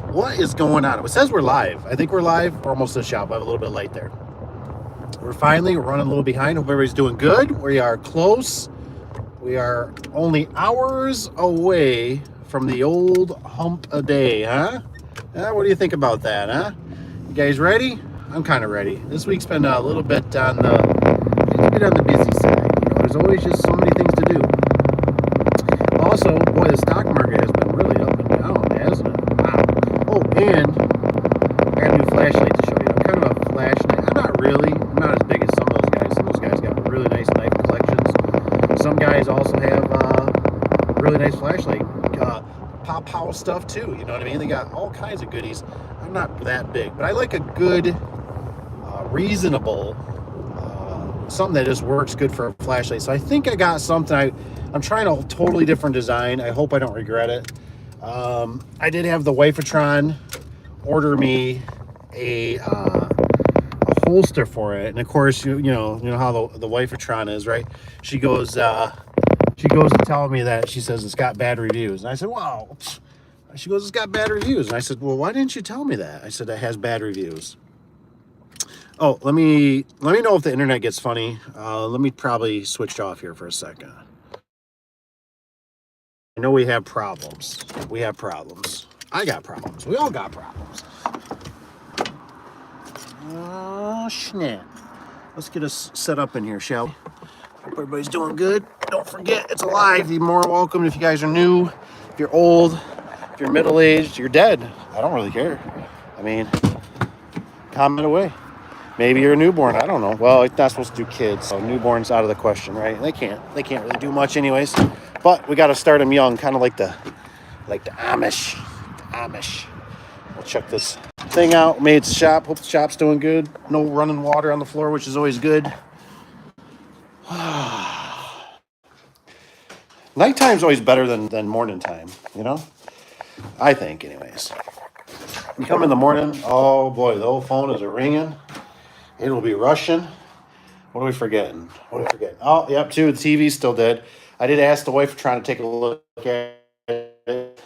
What is going on? It says we're live. I think we're live. We're almost to the shop. I have a little bit light there. We're running a little behind. Hope everybody's doing good. We are close. We are only hours away from the old hump a day, huh? What do you think about that, huh? You guys ready? I'm kind of ready. This week's been a little bit on the busy side. You know, there's always just so many things to do. Also, boy, the stock market has been really up and down, hasn't it? Wow. Oh, and I got a new flashlight to show you. I'm kind of a flashlight. I'm not as big as some of those guys. Some of those guys got really nice knife collections. Some guys also have really nice flashlight pop house stuff too. You know what I mean? They got all kinds of goodies. I'm not that big, but I like a good, reasonable, something that just works good for a flashlight. So I think I got something. I'm trying a totally different design. I hope I don't regret it. I did have the Wifatron order me a holster for it, and of course, you know how the Wifatron is, right? She goes to tell me that she says it's got bad reviews, and I said, "Wow." She goes, "It's got bad reviews," and I said, "Well, why didn't you tell me that?" I said, "It has bad reviews." Oh, let me know if the internet gets funny. Let me probably switch off here for a second. I know we have problems. We have problems. I got problems. We all got problems. Oh, snap. Let's get us set up in here, shall we? Hope everybody's doing good. Don't forget, it's alive. You're more welcome if you guys are new, if you're old, if you're middle-aged, you're dead. I don't really care. I mean, comment away. Maybe you're a newborn. I don't know. Well, it's not supposed to do kids, so newborn's out of the question, right? They can't really do much anyways. But we got to start them young, kind of like the Amish. We'll check this thing out. Made the shop. Hope the shop's doing good. No running water on the floor, which is always good. Nighttime's always better than morning time, you know? I think, anyways. You come in the morning, oh boy, the old phone is ringing. It'll be rushing. What are we forgetting? Oh, yep, too. The TV's still dead. I did ask the wife trying to take a look at it.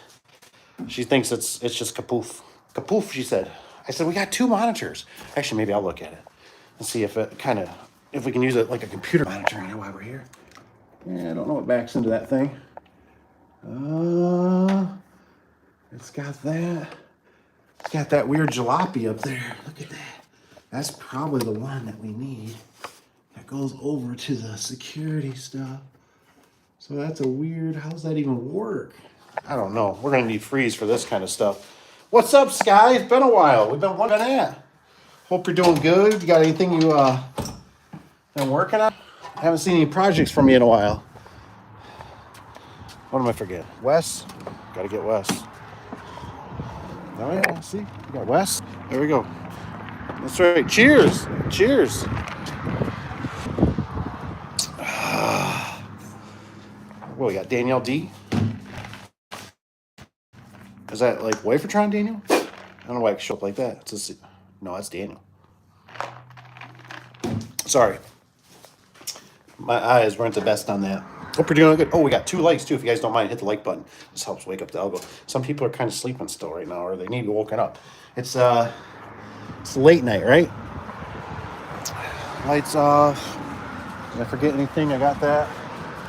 She thinks it's just kapoof. Kapoof, she said. I said, we got 2 monitors. Actually, maybe I'll look at it and see if we can use it like a computer monitor, you know, while we're here. Yeah, I don't know what backs into that thing. It's got that. It's got that weird jalopy up there. Look at that. That's probably the one that we need. That goes over to the security stuff. So that's a weird, how's that even work? I don't know. We're gonna need freeze for this kind of stuff. What's up, Sky? It's been a while. We've been working at. Hope you're doing good. You got anything you been working on? I haven't seen any projects from you in a while. What am I forgetting? Wes? Gotta get Wes. Oh yeah, see? We got Wes. There we go. That's right. Cheers. Well, we got Danielle D. Is that like Wifatron Daniel? I don't know why I can show up like that. No, that's Daniel. Sorry. My eyes weren't the best on that. Hope you're doing good. Oh, we got 2 likes too. If you guys don't mind, hit the like button. This helps wake up the algo. Some people are kind of sleeping still right now, or they need to be woken up. It's late night, right? Lights off. Did I forget anything? I got that.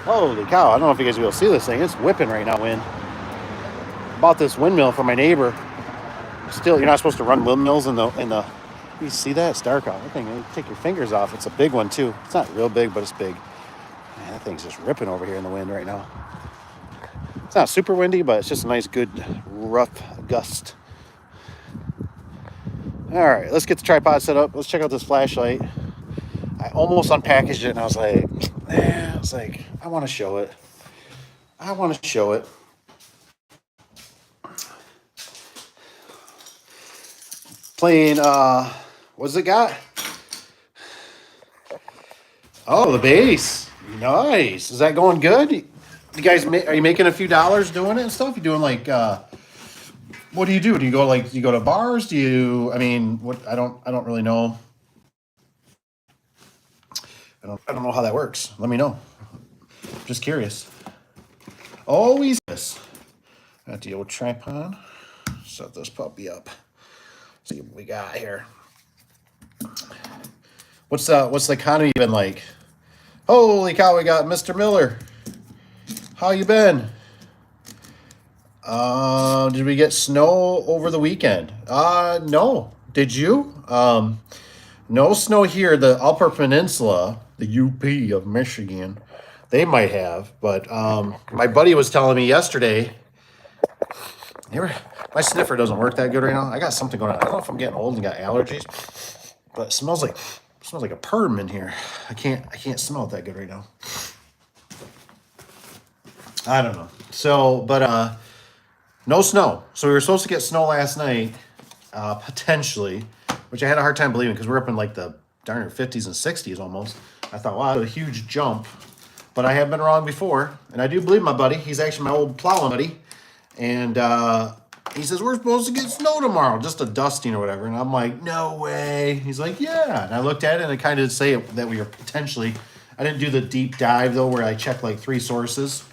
Holy cow! I don't know if you guys will be able to see this thing. It's whipping right now. Wind. Bought this windmill for my neighbor. Still, you're not supposed to run windmills in the. You see that? It's dark out. That thing, you take your fingers off. It's a big one too. It's not real big, but it's big. Man, that thing's just ripping over here in the wind right now. It's not super windy, but it's just a nice, good, rough gust. All right, let's get the tripod set up. Let's check out this flashlight. I almost unpackaged it, and I was like, I want to show it. Playing, what's it got? Oh, the bass. Nice. Is that going good? You guys, are you making a few dollars doing it and stuff? You doing like, what do? Do you go to bars? What? I don't really know. I don't know how that works. Let me know. Just curious. Always this. Got the old tripod. set this puppy up. See what we got here. What's the economy been like? Holy cow, we got Mr. Miller. How you been? Did we get snow over the weekend? No. Did you? No snow here. The Upper Peninsula, the UP of Michigan, they might have. But my buddy was telling me yesterday, my sniffer doesn't work that good right now. I got something going on. I don't know if I'm getting old and got allergies, but it smells like a perm in here. I can't smell it that good right now. I don't know. So, but no snow. So we were supposed to get snow last night, potentially, which I had a hard time believing because we're up in like the darn 50s and 60s almost. I thought, wow, a huge jump. But I have been wrong before, and I do believe my buddy. He's actually my old plowing buddy. And he says, we're supposed to get snow tomorrow, just a dusting or whatever. And I'm like, no way. He's like, yeah. And I looked at it, and it kind of say that we were potentially, I didn't do the deep dive, though, where I checked like 3 sources.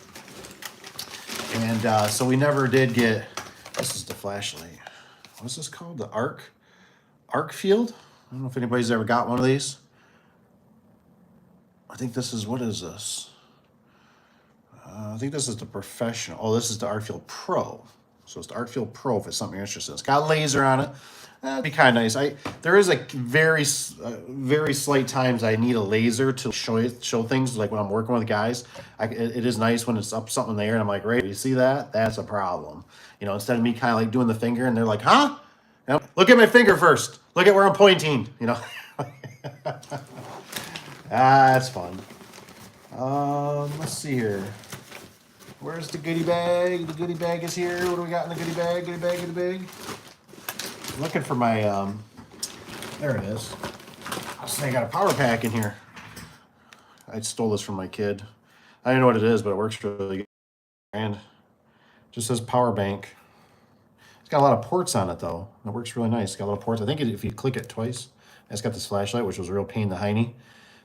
And so we never did get, this is the flashlight. What's this called? The arc field? I don't know if anybody's ever got one of these. I think this is, what is this? I think this is the professional. Oh, this is the Arcfield Pro. So it's the Arcfield Pro if it's something you're interested in. It's got a laser on it. That'd be kind of nice. There is a very slight times I need a laser to show things, like when I'm working with guys. It is nice when it's up something in the air and I'm like, right, you see that? That's a problem. You know, instead of me kind of like doing the finger and they're like, huh? You know, look at my finger first. Look at where I'm pointing. You know, that's fun. Let's see here. Where's the goodie bag? The goodie bag is here. What do we got in the goodie bag? Goodie bag, goodie bag. I'm looking for my, there it is. I was saying I got a power pack in here. I stole this from my kid. I don't know what it is, but it works really good. And just says power bank. It's got a lot of ports on it, though. It works really nice. It's got little ports. I think if you click it twice, it's got this flashlight, which was a real pain in the hiney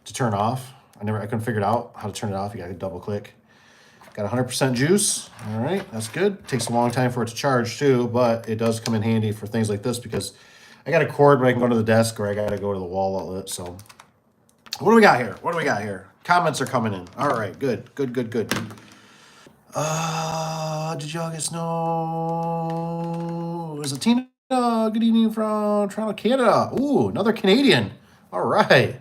to turn off. I couldn't figure it out how to turn it off. You got to double click. Got 100% juice. All right, that's good. Takes a long time for it to charge too, but it does come in handy for things like this because I got a cord where I can go to the desk or I got to go to the wall outlet. So what do we got here? What do we got here? Comments are coming in. All right, good. Did y'all get snow? Is it Tina? Good evening from Toronto, Canada. Ooh, another Canadian. All right.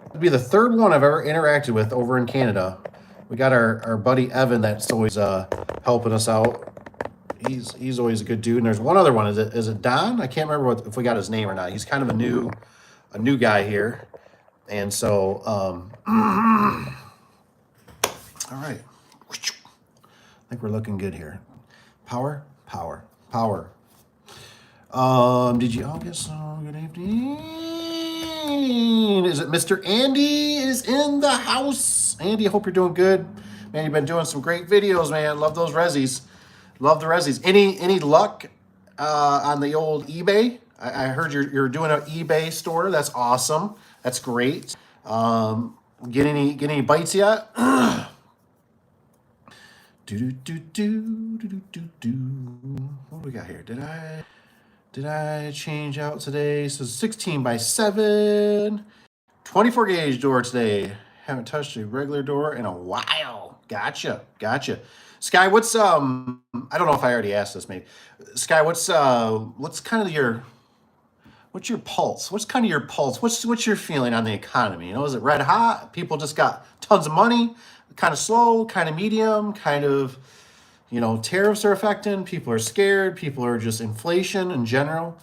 It'll be the 3rd one I've ever interacted with over in Canada. We got our buddy Evan that's always helping us out. He's always a good dude. And there's one other one. Is it Don? I can't remember if we got his name or not. He's kind of a new guy here. And so all right. I think we're looking good here. Power. Did you all get some? Good evening. Is it Mr. Andy is in the house? Andy, I hope you're doing good. Man, you've been doing some great videos, man. Love those resis. Love the resis. Any luck on the old eBay? I heard you're doing an eBay store. That's awesome. That's great. Get any bites yet? What do we got here? Did I change out today? So 16 by 7, 24 gauge door today. Haven't touched a regular door in a while. Gotcha. Sky, what's I don't know if I already asked this, maybe. Sky, what's kind of your pulse? What's kind of your pulse? What's your feeling on the economy? You know, is it red hot? People just got tons of money, kind of slow, kind of medium, kind of, you know, tariffs are affecting, people are scared, people are just inflation in general.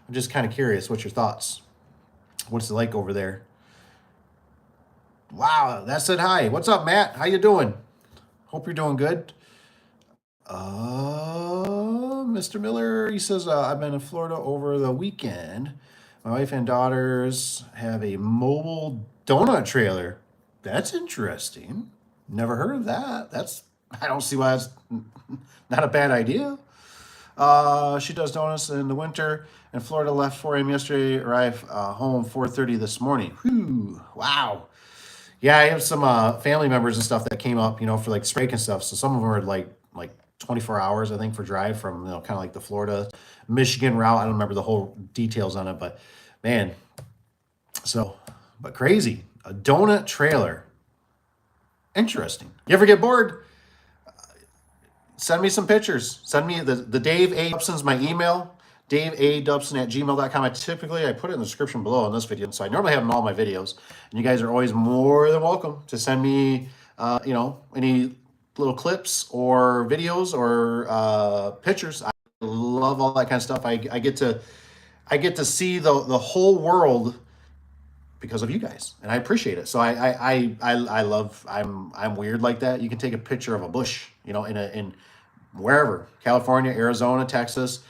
I'm just kind of curious, what's your thoughts? What's it like over there? Wow, that said hi. What's up, Matt? How you doing? Hope you're doing good. Mr. Miller, he says, I've been in Florida over the weekend. My wife and daughters have a mobile donut trailer. That's interesting. Never heard of that. I don't see why that's not a bad idea. She does donuts in the winter. In Florida, left 4 a.m. yesterday, arrived home 4:30 this morning. Whew, wow. Yeah, I have some family members and stuff that came up, you know, for like strike and stuff. So some of them are like 24 hours, I think, for drive from, kind of like the Florida, Michigan route. I don't remember the whole details on it, but man, but crazy. A donut trailer. Interesting. You ever get bored? Send me some pictures. Send me the Dave A. Dubson's my email. Daveadubson@gmail.com. I put it in the description below on this video. So I normally have them in all my videos. And you guys are always more than welcome to send me, any little clips or videos or pictures. I love all that kind of stuff. I get to see the whole world because of you guys, and I appreciate it. So I love. I'm weird like that. You can take a picture of a bush, in wherever, California, Arizona, Texas,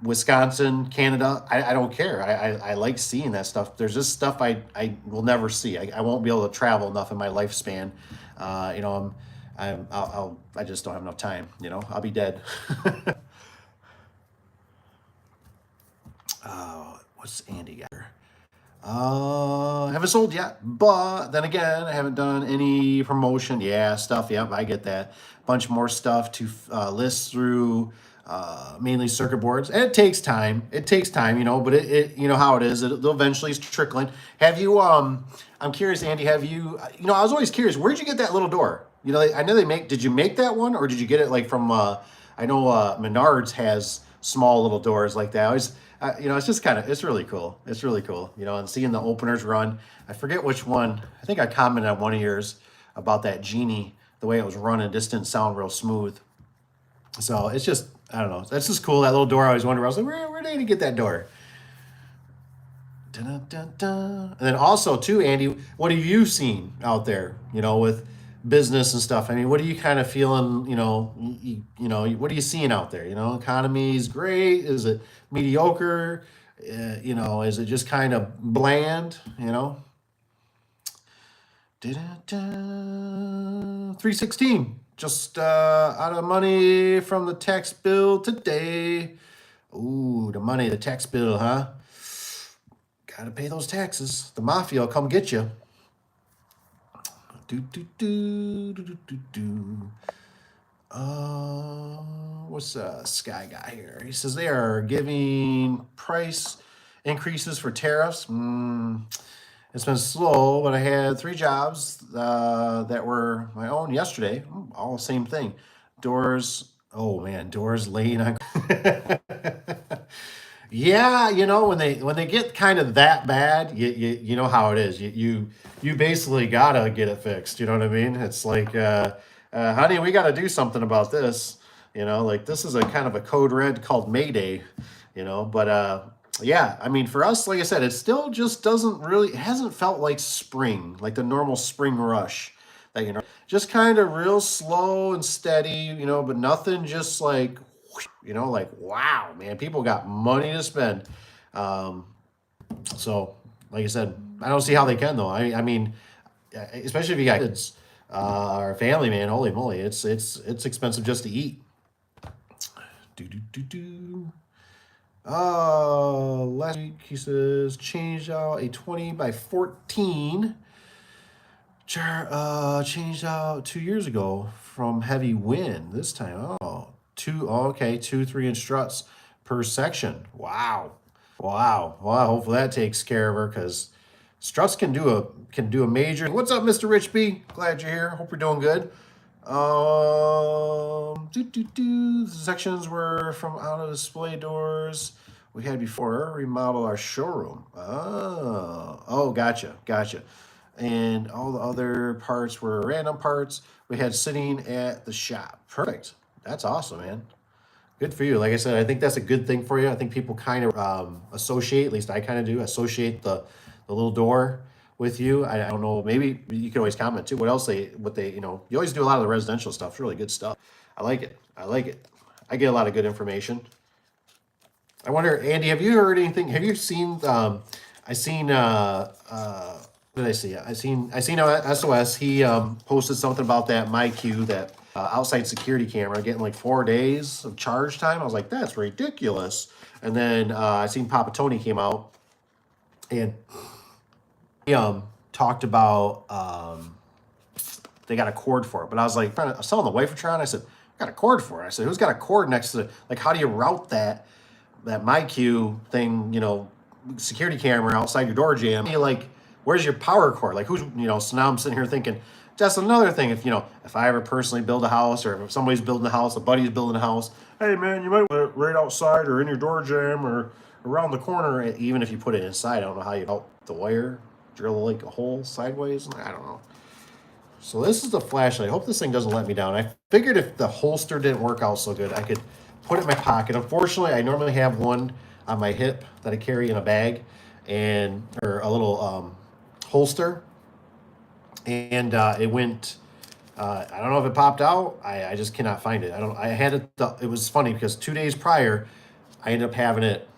Wisconsin, Canada. I don't care. I like seeing that stuff. There's just stuff I will never see. I won't be able to travel enough in my lifespan. I just don't have enough time. I'll be dead. What's Andy got here? Haven't sold yet, but then again, I haven't done any promotion. Yeah, stuff. Yep, I get that. Bunch more stuff to list through, mainly circuit boards. And it takes time. But it you know how it is. It'll eventually trickling. Have you? I'm curious, Andy. Have you? I was always curious. Where'd you get that little door? I know they make. Did you make that one, or did you get it like from? I know Menards has small little doors like that. I always. It's just it's really cool. It's really cool, and seeing the openers run. I forget which one. I think I commented on one of yours about that Genie, the way it was running. It just didn't sound real smooth. So it's just, I don't know. That's just cool. That little door, I always wondered. I was like, where did he get that door? Dun, dun, dun. And then also, too, Andy, what have you seen out there, with business and stuff? I mean, what are you kind of feeling, what are you seeing out there? Economy is great. Is it mediocre? Is it just kind of bland, 316, just out of money from the tax bill today. Ooh, the tax bill, huh? Gotta pay those taxes. The mafia will come get you. What's Sky Guy here? He says they are giving price increases for tariffs. It's been slow, but I had 3 jobs that were my own yesterday. All the same thing. Doors. Oh man, doors laying on. Yeah, when they get kind of that bad, you know how it is. You basically gotta get it fixed. You know what I mean? It's like, honey, we got to do something about this. Like this is a kind of a code red called Mayday. But yeah, I mean, for us, like I said, it still just it hasn't felt like spring, like the normal spring rush. That just kind of real slow and steady. But nothing just like. Like, wow, man, people got money to spend. So, like I said, I don't see how they can, though. I mean, especially if you got kids or a family, man, holy moly, it's expensive just to eat. Last week, he says, changed out a 20x14. Changed out 2 years ago from heavy wind this time. Okay, 2 3-inch struts per section. Wow. Well, hopefully that takes care of her, because struts can do a major. What's up, Mr. Rich B? Glad you're here. Hope you're doing good. The sections were from out of display doors we had before. Remodel our showroom. Gotcha. And all the other parts were random parts we had sitting at the shop. Perfect. That's awesome, man. Good for you. Like I said, I think that's a good thing for you. I think people kind of associate, at least I kind of do, associate the little door with you. I don't know, maybe you can always comment too. You always do a lot of the residential stuff. It's really good stuff. I like it. I get a lot of good information. I wonder, Andy, have you heard anything? Have you seen, what did I see? I seen SOS. He posted something about that MyQ, that outside security camera, getting like 4 days of charge time. I was like, that's ridiculous. And then I seen Papa Tony came out and he talked about they got a cord for it. But I was like, I was telling the wife of Tron, I said, got a cord for it. I said, who's got a cord next to it? Like, how do you route that MyQ thing, you know, security camera outside your door jam? You like, where's your power cord? Like, who's, you know, so now I'm sitting here thinking, just another thing, if, you know, if I ever personally build a house, or if somebody's building a house, a buddy's building a house, hey man, you might want it right outside or in your door jamb or around the corner. Even if you put it inside, I don't know how you out the wire, drill like a hole sideways. I don't know. So this is the flashlight. I hope this thing doesn't let me down. I figured if the holster didn't work out so good, I could put it in my pocket. Unfortunately, I normally have one on my hip that I carry in a bag, or a little holster, and it went. I don't know if it popped out. I just cannot find it. I had it. It was funny because 2 days prior, I ended up having it.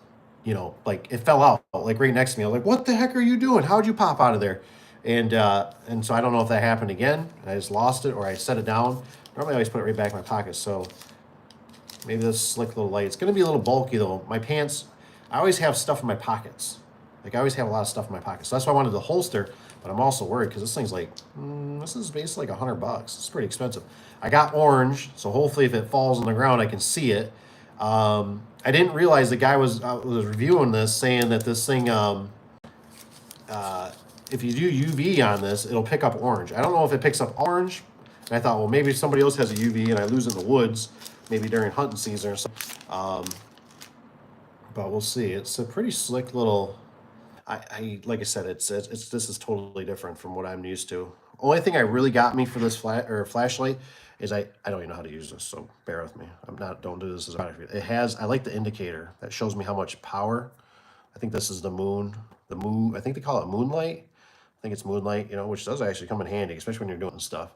You know, like it fell out like right next to me. I was like, "What the heck are you doing? How'd you pop out of there?" And so I don't know if that happened again. I just lost it, or I set it down. Normally, I always put it right back in my pocket. So maybe this slick little light. It's going to be a little bulky though. My pants. I always have stuff in my pockets. Like I always have a lot of stuff in my pockets. So that's why I wanted the holster. But I'm also worried because this thing's like, this is basically like $100. It's pretty expensive. I got orange, so hopefully if it falls on the ground, I can see it. I didn't realize the guy was reviewing this, saying that this thing, if you do UV on this, it'll pick up orange. I don't know if it picks up orange. And I thought, well, maybe somebody else has a UV and I lose it in the woods, maybe during hunting season or something. But we'll see. It's a pretty slick little. I like I said, it's this is totally different from what I'm used to. Only thing I really got me for this flashlight is I don't even know how to use this, so bear with me. Don't do this as a matter. It has, I like the indicator that shows me how much power. I think this is the moon. I think they call it moonlight. I think it's moonlight, you know, which does actually come in handy, especially when you're doing stuff.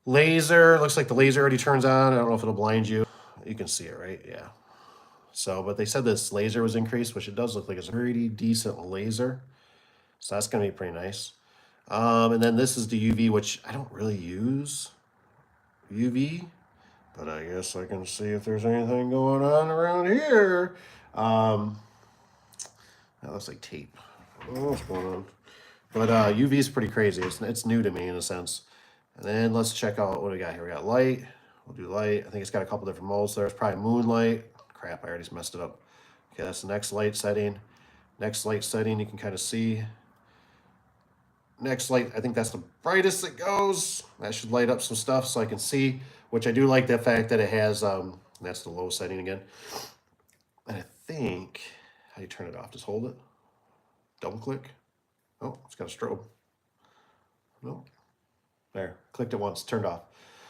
Laser, looks like the laser already turns on. I don't know if it'll blind you. You can see it, right? Yeah. So, but they said this laser was increased, which it does look like it's a pretty decent laser. So that's going to be pretty nice. And then this is the UV, which I don't really use UV, but I guess I can see if there's anything going on around here. That looks like tape. I don't know what's going on. But UV is pretty crazy. It's new to me in a sense. And then let's check out what we got here. We got light. We'll do light. I think it's got a couple different modes. There's probably moonlight. Crap, I already messed it up. Okay, that's the next light setting. Next light setting, you can kind of see. Next light, I think that's the brightest it goes. That should light up some stuff so I can see, which I do like the fact that it has, that's the low setting again. And I think, how do you turn it off? Just hold it. Double click. Oh, it's got a strobe. No. There, clicked it once, turned off.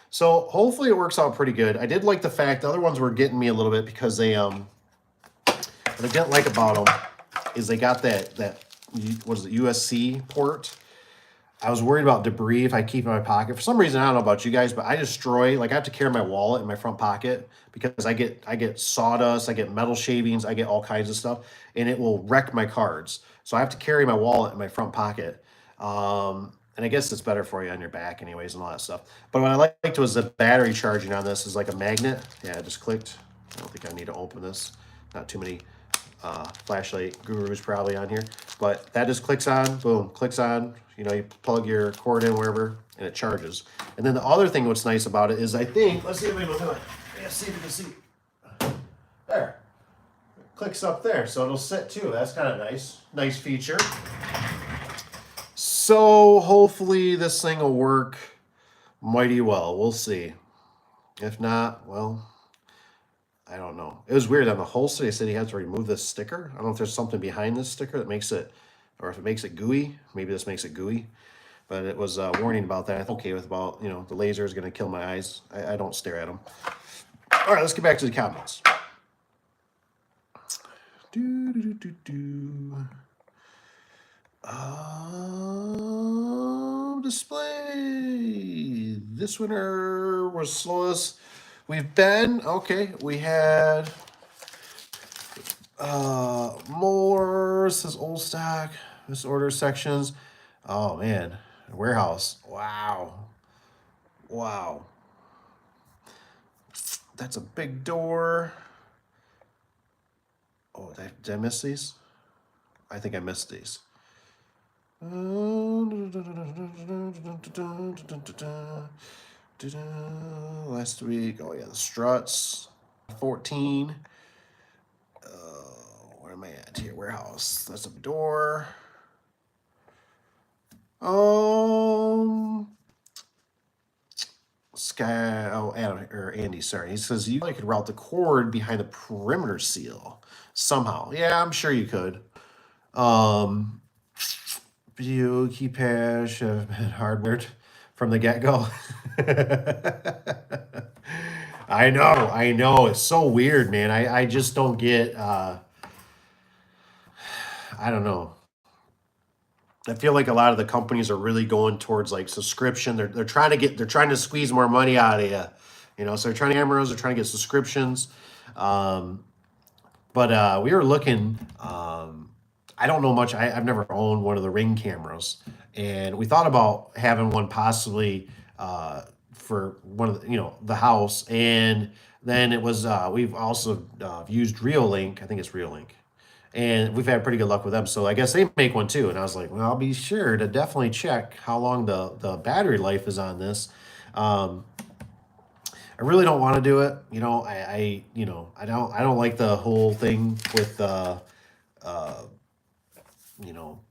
So hopefully it works out pretty good. I did like the fact the other ones were getting me a little bit because they what I didn't like about them is they got that what is it, USB port. I was worried about debris if I keep it in my pocket. For some reason, I don't know about you guys, but I destroy, like I have to carry my wallet in my front pocket because I get sawdust, I get metal shavings, I get all kinds of stuff, and it will wreck my cards. So I have to carry my wallet in my front pocket. And I guess it's better for you on your back anyways and all that stuff. But what I liked was the battery charging on this is like a magnet. Yeah, I just clicked. I don't think I need to open this. Not too many flashlight gurus probably on here. But that just clicks on, boom, clicks on. You know, you plug your cord in wherever and it charges. And then the other thing what's nice about it is I think, let's see if we can do it. Yeah, see if you can see. There. It clicks up there, so it'll sit too. That's kind of nice. Nice feature. So hopefully this thing will work mighty well. We'll see. If not, well, I don't know. It was weird on the holster. They said he had to remove this sticker. I don't know if there's something behind this sticker that makes it, or if it makes it gooey. Maybe this makes it gooey. But it was a warning about that. I'm okay with about, you know, the laser is going to kill my eyes. I don't stare at them. All right, let's get back to the comments. Display. This winter was slowest we've been. Okay, we had more. Says old stock. This order sections. Oh man, warehouse. Wow. That's a big door. Oh, did I miss these? I think I missed these. Last week, oh yeah, the struts, 14. Where am I at here? Warehouse. That's a door. Um, Sky. Oh, Adam or Andy. Sorry. He says you could route the cord behind the perimeter seal somehow. Yeah, I'm sure you could. Um, Video keypad should have been hardwired from the get go. I know. It's so weird, man. I just don't get. I don't know. I feel like a lot of the companies are really going towards like subscription. They're trying to squeeze more money out of you, you know. So they're trying to cameras. They're trying to get subscriptions. Um, but we were looking. I don't know much. I've never owned one of the Ring cameras, and we thought about having one possibly for one of the, the house. And then it was we've also used Reolink. I think it's Reolink, and we've had pretty good luck with them. So I guess they make one too. And I was like, well, I'll be sure to definitely check how long the battery life is on this. Um, I really don't want to do it. I don't like the whole thing with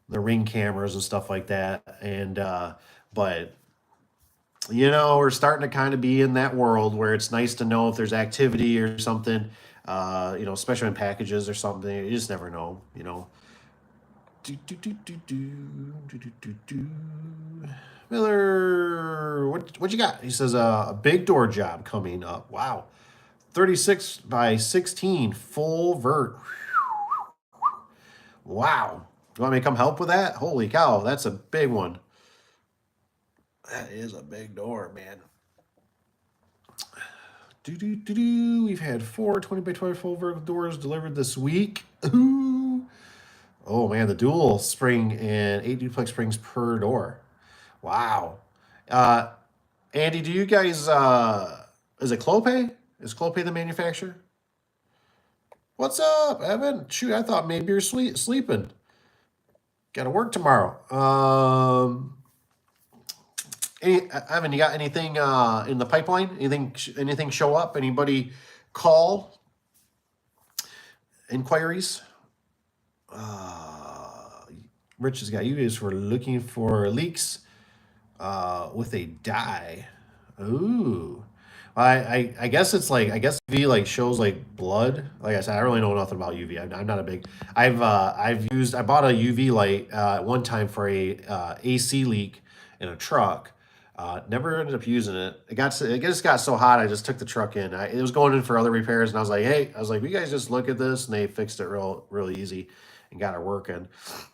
the Ring cameras and stuff like that. And but we're starting to kind of be in that world where it's nice to know if there's activity or something. Especially in packages or something. You just never know. Do. Miller, what you got? He says a big door job coming up. Wow, 36 by 16 full vert. Wow, you want me to come help with that? Holy cow, that's a big one. That is a big door, man. We've had 4 20 by 20 full vertical doors delivered this week. Ooh. Oh man, the dual spring and 8 duplex springs per door. Wow. Uh, Andy, do you guys is it Clopay? Is Clopay the manufacturer? What's up, Evan? Shoot, I thought maybe you're sleeping. Got to work tomorrow. Evan, you got anything in the pipeline? Anything show up? Anybody call? Inquiries? Rich has got you guys for looking for leaks with a dye. Ooh. I guess it's like UV like shows like blood. Like I said, I really know nothing about UV. I'm not a big. I bought a UV light one time for a AC leak in a truck. Never ended up using it. It just got so hot. I just took the truck in. It was going in for other repairs, and I was like, "Will you guys just look at this?" And they fixed it really easy and got it working.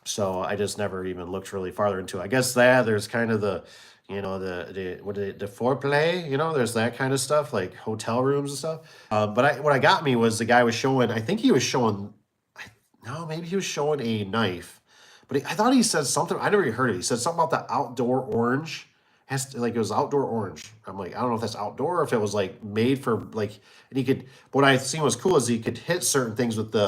So I just never even looked really farther into it. I guess there's kind of the the foreplay. There's that kind of stuff like hotel rooms and stuff. But what I got me was the guy was showing. I think he was showing. No, maybe he was showing a knife, but I thought he said something. I never even heard it. He said something about the outdoor orange. It was outdoor orange. I'm like, I don't know if that's outdoor or if it was like made for like, and he could. What I seen was cool is he could hit certain things with the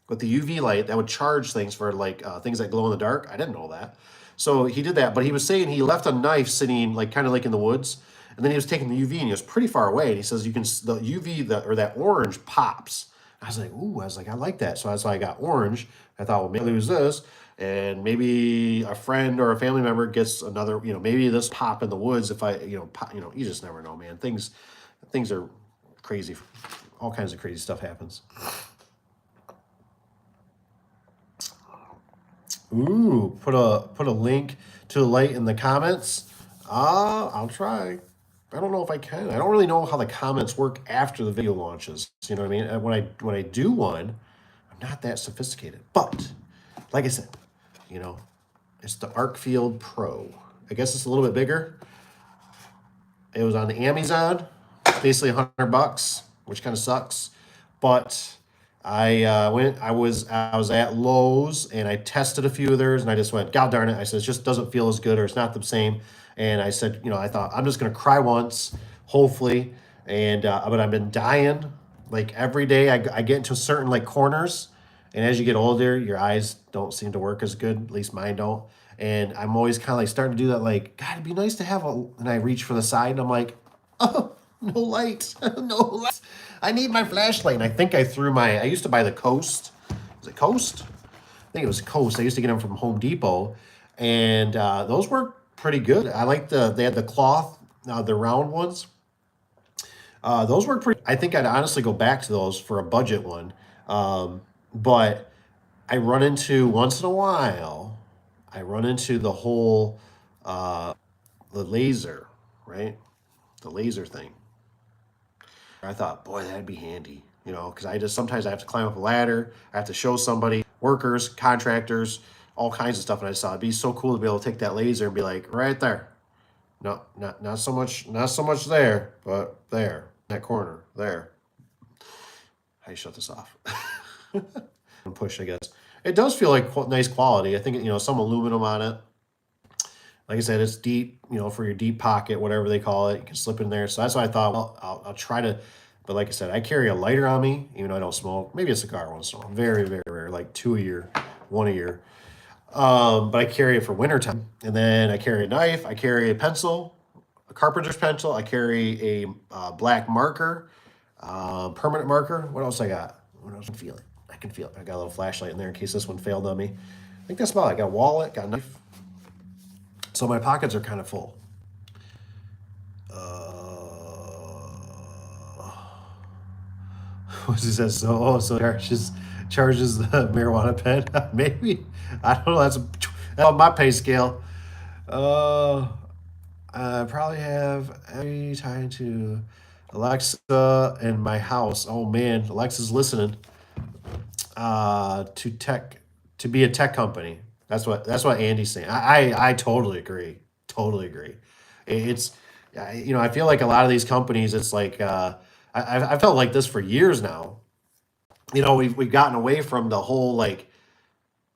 UV light that would charge things for like things that glow in the dark. I didn't know that. So he did that, but he was saying he left a knife sitting like kind of like in the woods, and then he was taking the UV and he was pretty far away. And he says the UV or that orange pops. I was like, ooh, I like that. So that's why I got orange. I thought, well, maybe lose this, and maybe a friend or a family member gets another. Maybe this pop in the woods. If I, pop, you just never know, man. Things are crazy. All kinds of crazy stuff happens. Ooh, put a link to the light in the comments. I'll try. I don't know if I can. I don't really know how the comments work after the video launches. You know what I mean? And when I do one, I'm not that sophisticated. But like I said, it's the Arcfield Pro. I guess it's a little bit bigger. It was on the Amazon, basically $100, which kind of sucks. But I was at Lowe's and I tested a few of theirs and I just went, God darn it. I said, it just doesn't feel as good or it's not the same. And I said, I thought I'm just going to cry once, hopefully. And, but I've been dying like every day. I get into certain like corners, and as you get older, your eyes don't seem to work as good. At least mine don't. And I'm always kind of like starting to do that, like, God, it'd be nice to have and I reach for the side and I'm like, oh, no light, no light. I need my flashlight. And I think I used to buy the Coast. Was it Coast? I think it was Coast. I used to get them from Home Depot. And those were pretty good. I like they had the cloth, the round ones. Those work pretty. I think I'd honestly go back to those for a budget one. But I run into once in a while, I run into the whole the laser, right? The laser thing. I thought, boy, that'd be handy, because sometimes I have to climb up a ladder. I have to show somebody, workers, contractors, all kinds of stuff. And I saw it'd be so cool to be able to take that laser and be like, right there. No, not so much there, but there, that corner, there. How do you shut this off? And push, I guess. It does feel like nice quality. I think, some aluminum on it. Like I said, it's deep, for your deep pocket, whatever they call it. You can slip in there. So that's why I thought, well, I'll try to. But like I said, I carry a lighter on me, even though I don't smoke. Maybe a cigar once in a while. Very, very rare, like 2 a year, 1 a year. But I carry it for wintertime. And then I carry a knife. I carry a pencil, a carpenter's pencil. I carry a black marker, permanent marker. What else I got? What else? I can feel it. I got a little flashlight in there in case this one failed on me. I think that's about it. I got a wallet, got a knife. So my pockets are kind of full. What he says? So charges the marijuana pen. Maybe, I don't know. That's on my pay scale. I probably have every time to Alexa in my house. Oh man, Alexa's listening. To tech, to be a tech company. That's what Andy's saying. I totally agree. Totally agree. It's I feel like a lot of these companies. It's like I've felt like this for years now. We've gotten away from the whole, like,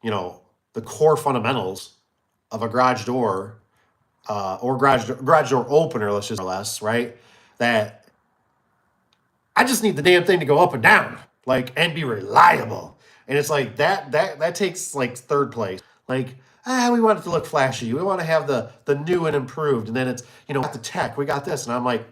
the core fundamentals of a garage door, or garage door opener. Let's just, or less, right? That I just need the damn thing to go up and down, like, and be reliable. And it's like that takes like third place. Like, we want it to look flashy. We want to have the new and improved. And then it's, got the tech. We got this, and I'm like,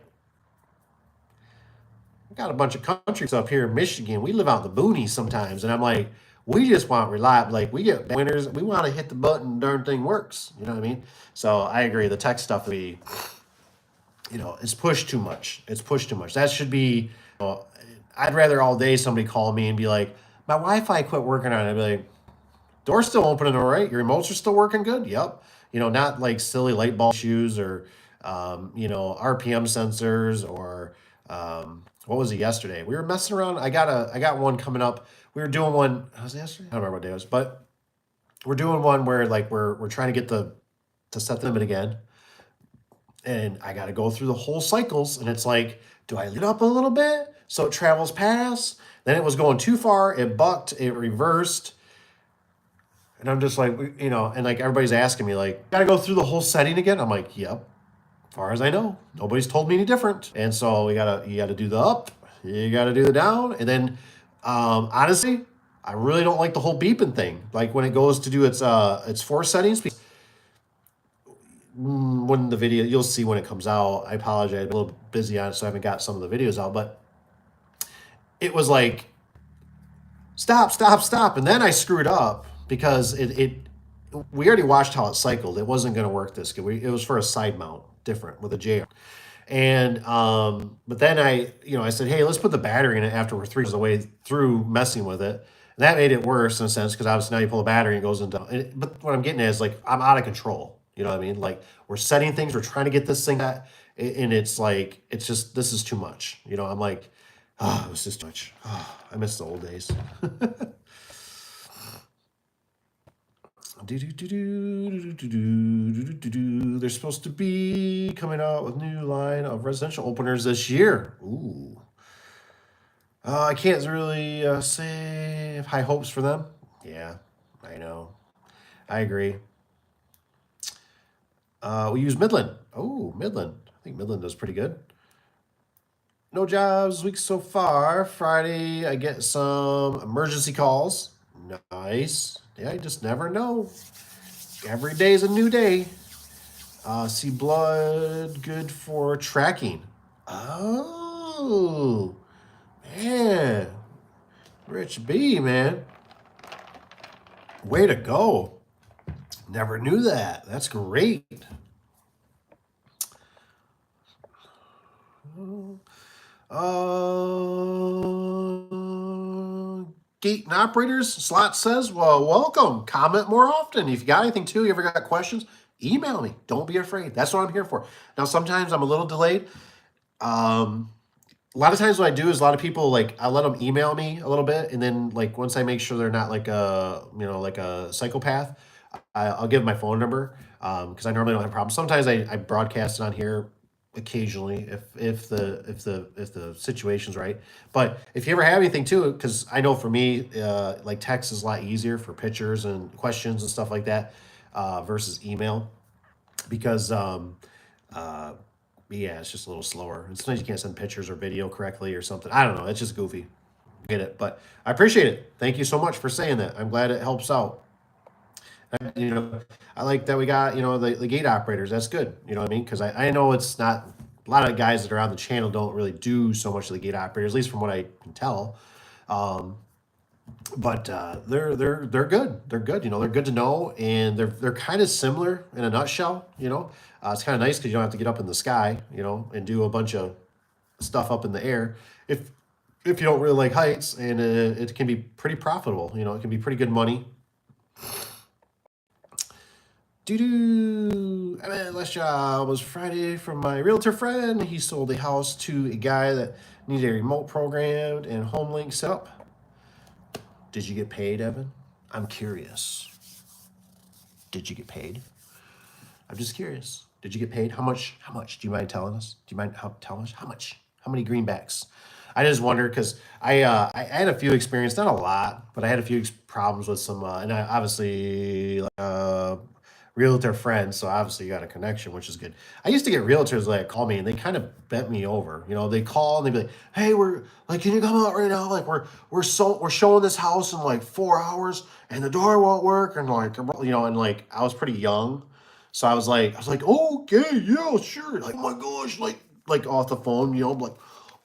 we got a bunch of countries up here in Michigan. We live out in the boonies sometimes, and I'm like, we just want reliable. Like, we get winners. We want to hit the button, darn thing works. You know what I mean? So I agree. The tech stuff, it's pushed too much. It's pushed too much. That should be. I'd rather all day somebody call me and be like, my Wi-Fi quit working on it. I'd be like, door's still opening all right. Your remotes are still working good. Yep. Not like silly light bulb issues or, RPM sensors or, what was it yesterday? We were messing around. I got one coming up. We were doing one. Was it yesterday? I don't remember what day it was, but we're doing one where, like, we're trying to get to set the limit again. And I got to go through the whole cycles. And it's like, do I lead up a little bit so it travels past? Then it was going too far. It bucked. It reversed. And I'm just like, and like everybody's asking me, like, got to go through the whole setting again? I'm like, yep. As far as I know, nobody's told me any different. And so you gotta do the up, you gotta do the down, and then honestly, I really don't like the whole beeping thing. Like, when it goes to do its force settings. When the video, you'll see when it comes out. I apologize, I'm a little busy on it, so I haven't got some of the videos out. But it was like, stop, stop, stop, and then I screwed up because we already watched how it cycled. It wasn't going to work this good. It was for a side mount, different with a JR. And but then I said, hey, let's put the battery in it after we're 3 of the way through messing with it. And that made it worse in a sense, because obviously now you pull the battery and it goes into. But what I'm getting at is, like, I'm out of control. You know what I mean? Like, we're setting things, we're trying to get this thing that, and it's like, it's just, this is too much. I'm like, it was just too much. I miss the old days. They're supposed to be coming out with new line of residential openers this year. Ooh. I can't really say have high hopes for them. Yeah, I know. I agree. We use Midland. Oh, Midland. I think Midland does pretty good. No jobs this week so far. Friday, I get some emergency calls. Nice. Yeah, you just never know. Every day is a new day. See blood, good for tracking. Oh, man. Rich B, man. Way to go. Never knew that. That's great. Gate and operators, Slot says, well, welcome. Comment more often. If you got anything too, you ever got questions, email me. Don't be afraid. That's what I'm here for. Now, sometimes I'm a little delayed. A lot of times what I do is a lot of people like I let them email me a little bit, and then like once I make sure they're not like a like a psychopath, I'll give my phone number because I normally don't have problems. Sometimes I broadcast it on here occasionally if the situation's right. But if you ever have anything too, because I know for me like text is a lot easier for pictures and questions and stuff like that versus email because yeah, it's just a little slower. And sometimes you can't send pictures or video correctly or something. I don't know. It's just goofy. Get it, but I appreciate it. Thank you so much for saying that. I'm glad it helps out. I like that we got the gate operators. That's good. You know what I mean? Because I know it's not a lot of guys that are on the channel don't really do so much of the gate operators, at least from what I can tell. But they're good. They're good. They're good to know, and they're kind of similar in a nutshell. It's kind of nice because you don't have to get up in the sky, and do a bunch of stuff up in the air. If you don't really like heights, and it can be pretty profitable. It can be pretty good money. Doo-doo. I mean, last job was Friday from my realtor friend. He sold a house to a guy that needed a remote programmed and home link set up. Did you get paid, Evan? I'm curious. Did you get paid? I'm just curious. Did you get paid? How much? How much? Do you mind telling us? Do you mind telling us how much? How many greenbacks? I just wonder because I had a few experience, not a lot, but I had a few problems with some, and I obviously realtor friends, so obviously you got a connection, which is good. I used to get realtors like call me and they kind of bent me over. They call and they'd be like, "Hey, we're like, can you come out right now? Like, we're showing this house in like 4 hours, and the door won't work." And like, and like I was pretty young, so I was like, okay, yeah, sure. Like, oh my gosh, like off the phone, I'm like,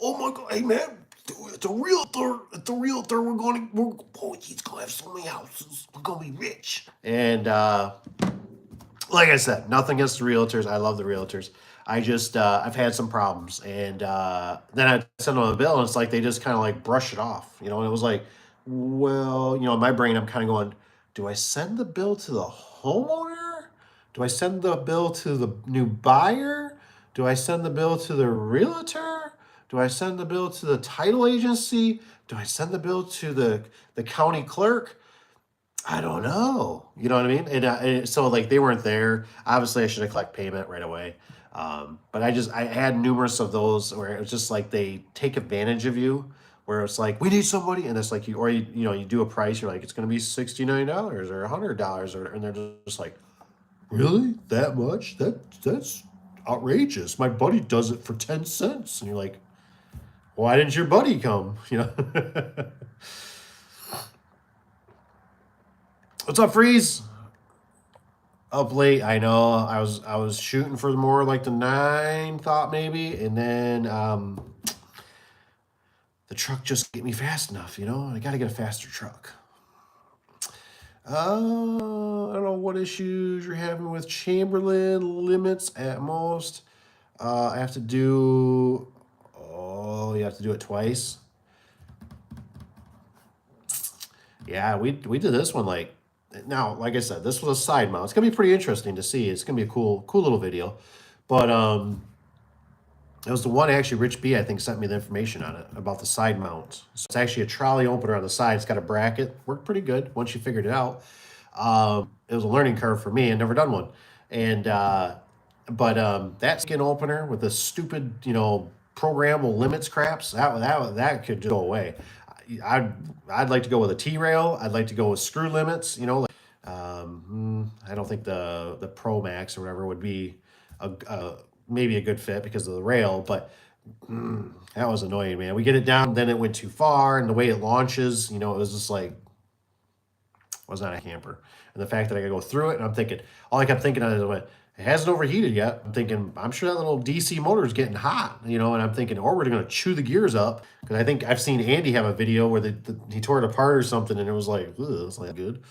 oh my god, hey man. It's a realtor. It's a realtor. He's gonna have so many houses. We're gonna be rich. And like I said, nothing against the realtors. I love the realtors. I just I've had some problems, and then I send them a bill, and it's like they just kind of like brush it off, And it was like, well, in my brain, I'm kind of going, do I send the bill to the homeowner? Do I send the bill to the new buyer? Do I send the bill to the realtor? Do I send the bill to the title agency? Do I send the bill to the county clerk? I don't know. You know what I mean? And so like they weren't there. Obviously, I should have collect payment right away. But I had numerous of those where it was just like they take advantage of you, where it's like we need somebody, and it's like you do a price. You're like it's going to be $69 or $100, and they're just like, really that much? That's outrageous. My buddy does it for 10 cents, and you're like, why didn't your buddy come? What's up, Freeze? Up late, I know. I was shooting for more like the 9 thought maybe, and then the truck just get me fast enough, I got to get a faster truck. I don't know what issues you're having with Chamberlain limits at most. I have to do. Oh, you have to do it twice. Yeah, we did this one like. Now, like I said, this was a side mount. It's gonna be pretty interesting to see. It's gonna be a cool little video, but it was the one actually Rich B I think sent me the information on it about the side mount. So it's actually a trolley opener on the side. It's got a bracket. Worked pretty good once you figured it out. It was a learning curve for me. I'd never done one, and but that skin opener with the stupid programmable limits craps that could just go away. I'd like to go with a T-rail. I'd like to go with screw limits. I don't think the Pro Max or whatever would be maybe a good fit because of the rail, but that was annoying, man. We get it down, then it went too far, and the way it launches, it was just like, was not a camper. And the fact that I could go through it, and I'm thinking, all I kept thinking of is, it hasn't overheated yet. I'm thinking, I'm sure that little DC motor is getting hot, and I'm thinking, or we're going to chew the gears up. Because I think I've seen Andy have a video where he tore it apart or something, and it was like, ugh, it's not good.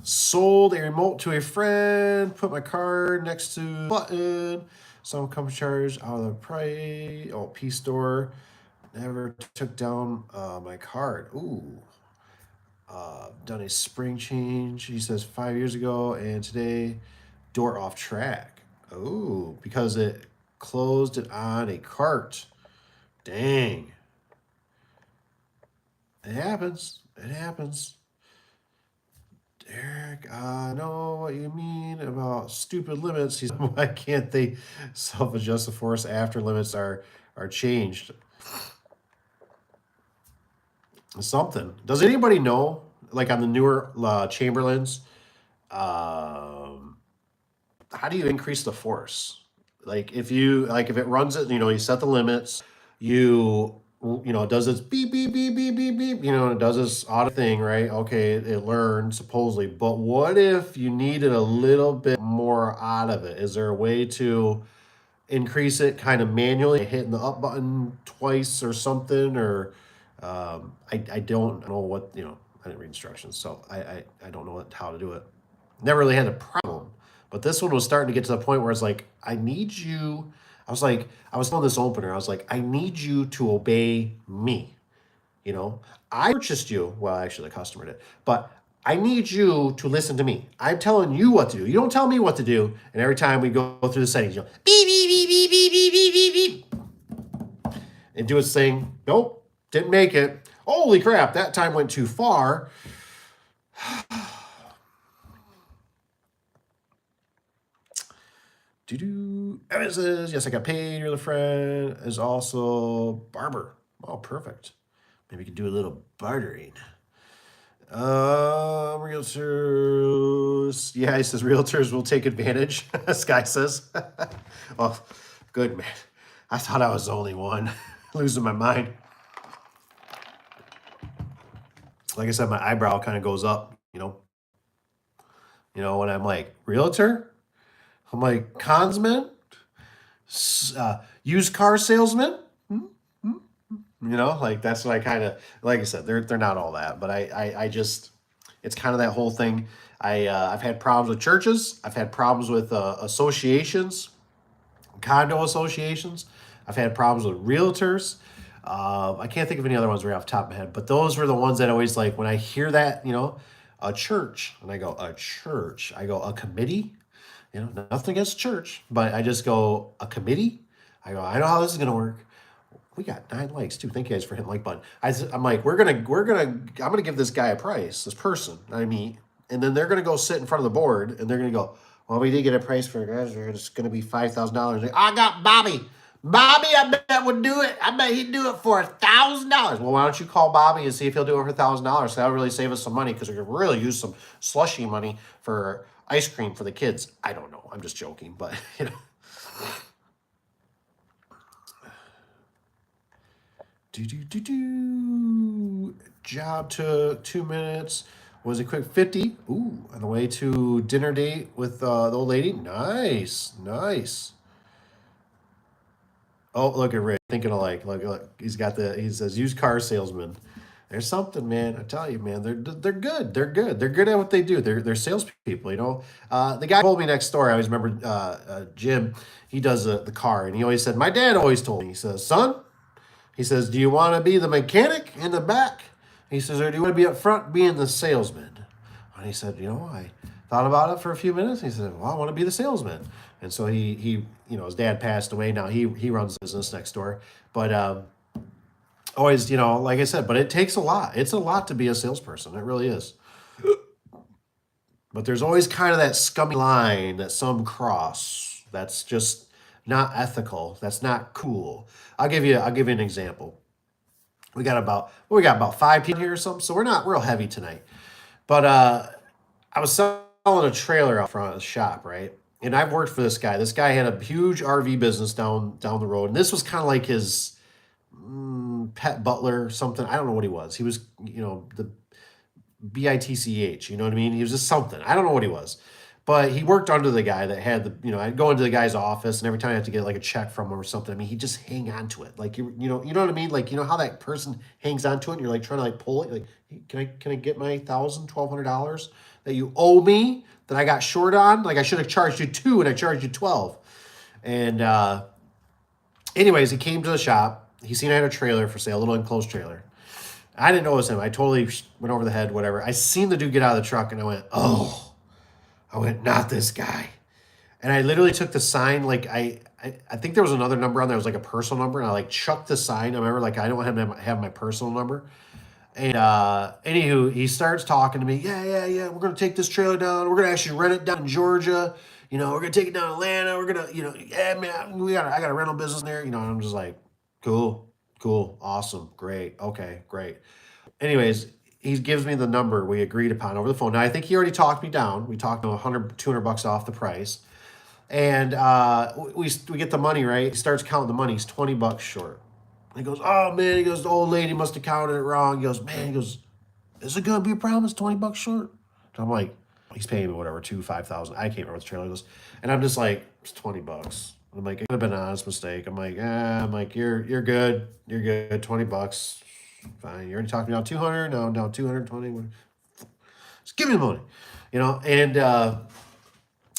Sold a remote to a friend, put my card next to the button. Some company charge out of the price. Oh, P-Store. Never took down my card. Ooh. Done a spring change, he says, 5 years ago, and today, door off track. Oh, because it closed it on a cart. Dang. It happens. It happens. Derek, I know what you mean about stupid limits. He's, why can't they self-adjust the force after limits are changed? Something. Does anybody know, like on the newer Chamberlains, how do you increase the force? Like if it runs it, you set the limits, it does this beep beep beep beep beep beep, it does this auto thing, right? Okay, it learned supposedly, but what if you needed a little bit more out of it? Is there a way to increase it kind of manually, hitting the up button twice or something? Or I don't know what, I didn't read instructions, so I don't know how to do it. Never really had a problem. But this one was starting to get to the point where it's like, I need you. I was telling this opener, I was like, I need you to obey me. I purchased you. Well, actually, the customer did. But I need you to listen to me. I'm telling you what to do. You don't tell me what to do. And every time we go through the settings, beep, beep, beep, beep, beep, beep, beep, beep, beep. And do its thing. Nope, didn't make it. Holy crap, that time went too far. Evan says, yes, I got paid. Your other friend is also barber. Oh, perfect. Maybe we could do a little bartering. Realtors. Yeah, he says realtors will take advantage. This guy says. Well, good, man. I thought I was the only one. Losing my mind. Like I said, my eyebrow kind of goes up, when I'm like, realtor? I'm like, consman? Used car salesman? Like that's what I kind of, like I said, they're not all that, but I just, it's kind of that whole thing. I've had problems with churches. I've had problems with associations, condo associations. I've had problems with realtors. I can't think of any other ones right off the top of my head, but those were the ones that always, like, when I hear that, a church, and I go, a church, I go, a committee, nothing against church, but I just go, a committee? I go, I know how this is going to work. We got 9 likes too. Thank you guys for hitting like button. I'm like, I'm gonna give this guy a price, this person I meet, and then they're gonna go sit in front of the board, and they're gonna go, well, we did get a price for guys. It's gonna be $5,000. I got Bobby. Bobby, I bet would do it. I bet he'd do it for $1,000. Well, why don't you call Bobby and see if he'll do it for $1,000? So that'll really save us some money, because we could really use some slushy money for ice cream for the kids. I don't know. I'm just joking, but Job took 2 minutes. Was a quick 50. Ooh, on the way to dinner date with the old lady. Nice. Oh, look at Rick. Thinking alike. Look. He says used car salesman. There's something, man. I tell you, man. They're good. They're good. They're good at what they do. They're salespeople. The guy who told me next door, I always remember Jim. He does the car, and he always said, my dad always told me. He says, son, he says, do you want to be the mechanic in the back? He says, or do you want to be up front being the salesman? And he said, I thought about it for a few minutes. He said, well, I want to be the salesman. And so he his dad passed away. Now he runs the business next door. But always, like I said, but it takes a lot. It's a lot to be a salesperson. It really is. But there's always kind of that scummy line that some cross. That's just not ethical. That's not cool. I'll give you an example. We got about 5 people here or something, so we're not real heavy tonight. But I was selling a trailer out front of the shop, right? And I've worked for this guy. This guy had a huge RV business down the road, and this was kind of like his pet butler, something. I don't know what he was. He was, the BITCH. You know what I mean? He was just something. I don't know what he was, but he worked under the guy that had the. I'd go into the guy's office, and every time I had to get like a check from him or something, I mean, he'd just hang on to it, like you know what I mean? Like how that person hangs on to it, and you're like trying to like pull it, like, "Hey, can I get my $1,200 that you owe me that I got short on? Like I should have charged you two, and I charged you 12." And anyways, he came to the shop. He seen I had a trailer for sale, a little enclosed trailer. I didn't know it was him. I totally went over the head, whatever. I seen the dude get out of the truck, and I went, "Oh," I went, "not this guy." And I literally took the sign, like I think there was another number on there. It was like a personal number, and I like chucked the sign. I remember, like, I don't want him to have my personal number. And anywho, he starts talking to me. Yeah. We're gonna take this trailer down. We're gonna actually rent it down in Georgia. We're gonna take it down to Atlanta. We're gonna, yeah, man, I got a rental business there. And I'm just like, cool, awesome, great, okay, great. Anyways, he gives me the number we agreed upon over the phone. Now I think he already talked me down. We talked 100, $200 off the price. And we get the money, right? He starts counting the money. He's $20 short. He goes, "Oh man," he goes, "the old lady must have counted it wrong." He goes, "Man," he goes, "is it gonna be a problem? It's $20 short." And I'm like, he's paying me whatever, 5,000. I can't remember what the trailer goes. And I'm just like, it's $20. I'm like, it could have been an honest mistake. I'm like, you're good. You're good. $20. Fine. You already talked me about 200. No, 220. Just give me the money. And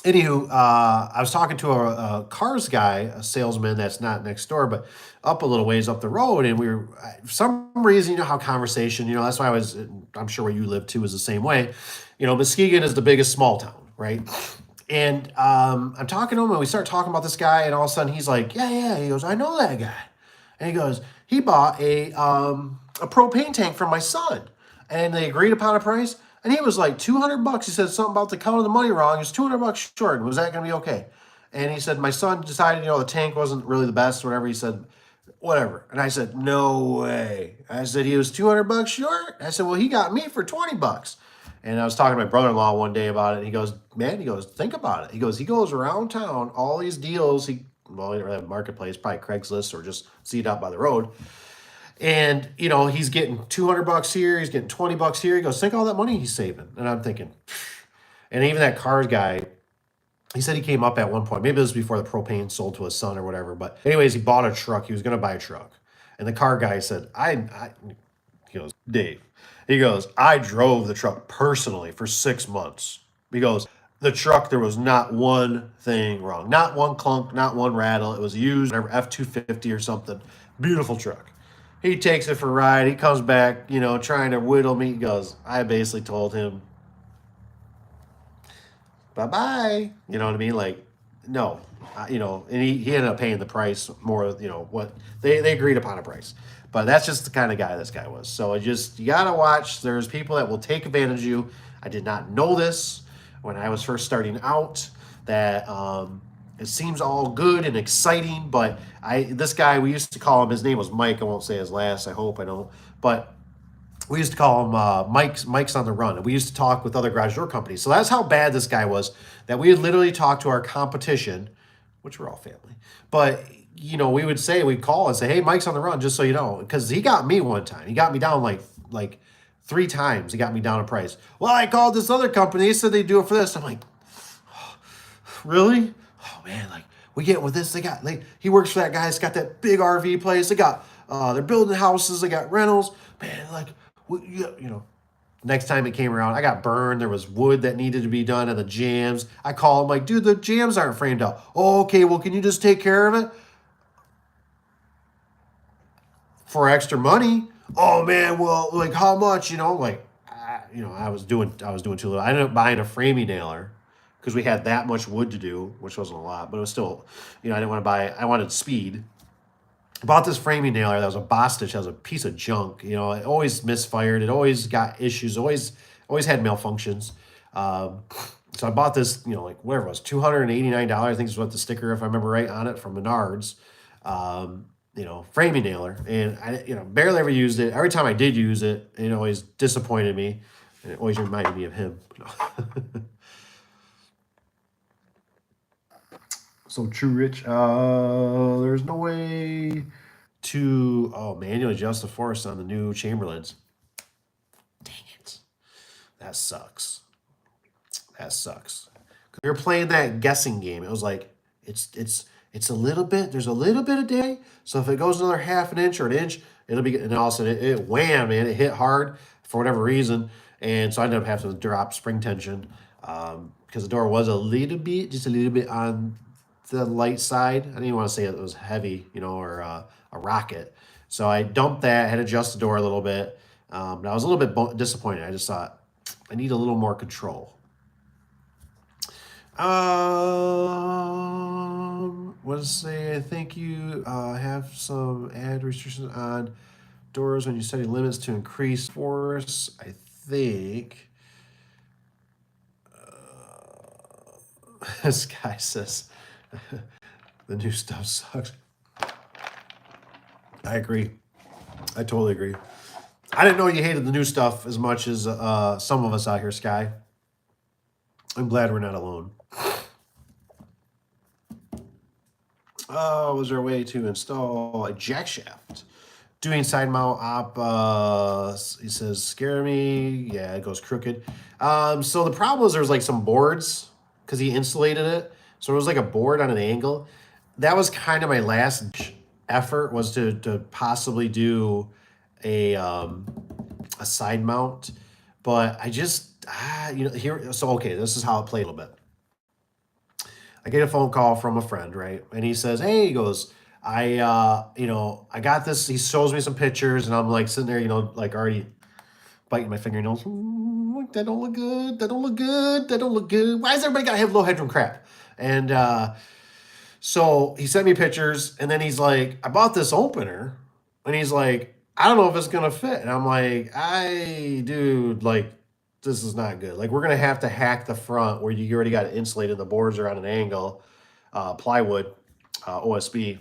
anywho, I was talking to a cars guy, a salesman that's not next door, but up a little ways up the road, and we were, for some reason, how conversation, that's why I'm sure where you live too is the same way. Muskegon is the biggest small town, right? And I'm talking to him, and we start talking about this guy, and all of a sudden he's like, yeah, he goes, "I know that guy," and he goes, "He bought a propane tank from my son, and they agreed upon a price." And he was like $200. He said something about the counting the money wrong. He was $200 short. Was that going to be okay? And he said, my son decided, the tank wasn't really the best, whatever. He said, whatever. And I said, no way. I said, he was $200 short. I said, well, he got me for $20. And I was talking to my brother-in-law one day about it. And he goes, man, think about it. He goes around town, all these deals. He don't really have a marketplace, probably Craigslist or just see it out by the road. And, he's getting $200 here. He's getting $20 here. He goes, think all that money he's saving. And I'm thinking, and even that cars guy, he said he came up at one point. Maybe this was before the propane sold to his son or whatever. But anyways, he bought a truck. He was going to buy a truck. And the car guy said, he goes, "Dave," he goes, "I drove the truck personally for 6 months." He goes, "The truck, there was not one thing wrong. Not one clunk, not one rattle. It was used, whatever, F-250 or something. Beautiful truck." He takes it for a ride. He comes back, trying to whittle me. He goes, I basically told him, bye-bye. You know what I mean? Like, no. And he ended up paying the price more, what they agreed upon a price. But that's just the kind of guy this guy was. So you got to watch. There's people that will take advantage of you. I did not know this when I was first starting out, that it seems all good and exciting, but this guy, we used to call him, his name was Mike. I won't say his last. I hope I don't. But we used to call him Mike's on the run. And we used to talk with other garage door companies. So that's how bad this guy was, that we would literally talk to our competition, which we're all family. But, we'd call and say, "Hey, Mike's on the run, just so you know." Because he got me one time. He got me down like 3 times. He got me down a price. "Well, I called this other company. They said they'd do it for this." I'm like, "Really? Oh man, like we get with this. He works for that guy. He's got that big RV place. They're building houses. They got rentals. Man, like, Next time it came around, I got burned. There was wood that needed to be done on the jams. I call him like, "Dude, the jams aren't framed out." "Oh, okay. Well, can you just take care of it for extra money?" "Oh man, well, like how much?" I was doing too little. I ended up buying a framing nailer because we had that much wood to do, which wasn't a lot, but it was still, I didn't want to buy. I wanted speed. I bought this framing nailer that was a Bostitch, that was a piece of junk. It always misfired. It always got issues. Always had malfunctions. So I bought this, whatever it was, $289. I think is what the sticker, if I remember right, on it from Menards. Framing nailer, and I, barely ever used it. Every time I did use it, it always disappointed me, and it always reminded me of him. So true, Rich. There's no way to manually adjust the force on the new Chamberlains. Dang it. That sucks. That sucks. We were playing that guessing game. It was like it's a little bit. There's a little bit of delay. So if it goes another half an inch or an inch, it'll be. And all of a sudden, it wham, man! It hit hard for whatever reason, and so I ended up having to drop spring tension because the door was just a little bit on the light side. I didn't want to say it was heavy, or a rocket. So I dumped that, had to adjust the door a little bit. But I was a little bit disappointed. I just thought I need a little more control. What does it say? I think you have some ad restrictions on doors when you set limits to increase force. I think this guy says the new stuff sucks. I agree. I totally agree. I didn't know you hated the new stuff as much as some of us out here, Sky. I'm glad we're not alone. Was there a way to install a jack shaft? Doing side mount op, he says, scare me. Yeah, it goes crooked. So the problem was there was like some boards because he insulated it. So it was like a board on an angle. That was kind of my last effort, was to possibly do a side mount. But I just, here, so okay, this is how it played a little bit. I get a phone call from a friend, right? And he says, hey, he goes, I got this. He shows me some pictures, and I'm like sitting there, like already biting my fingernails. That don't look good. That don't look good. That don't look good. Why does everybody gotta have low headroom crap? And so he sent me pictures, and then he's like, I bought this opener, and he's like, I don't know if it's gonna fit. And I'm like, dude, like, this is not good. Like, we're gonna have to hack the front where you already got it insulated. The boards are on an angle, plywood, OSB.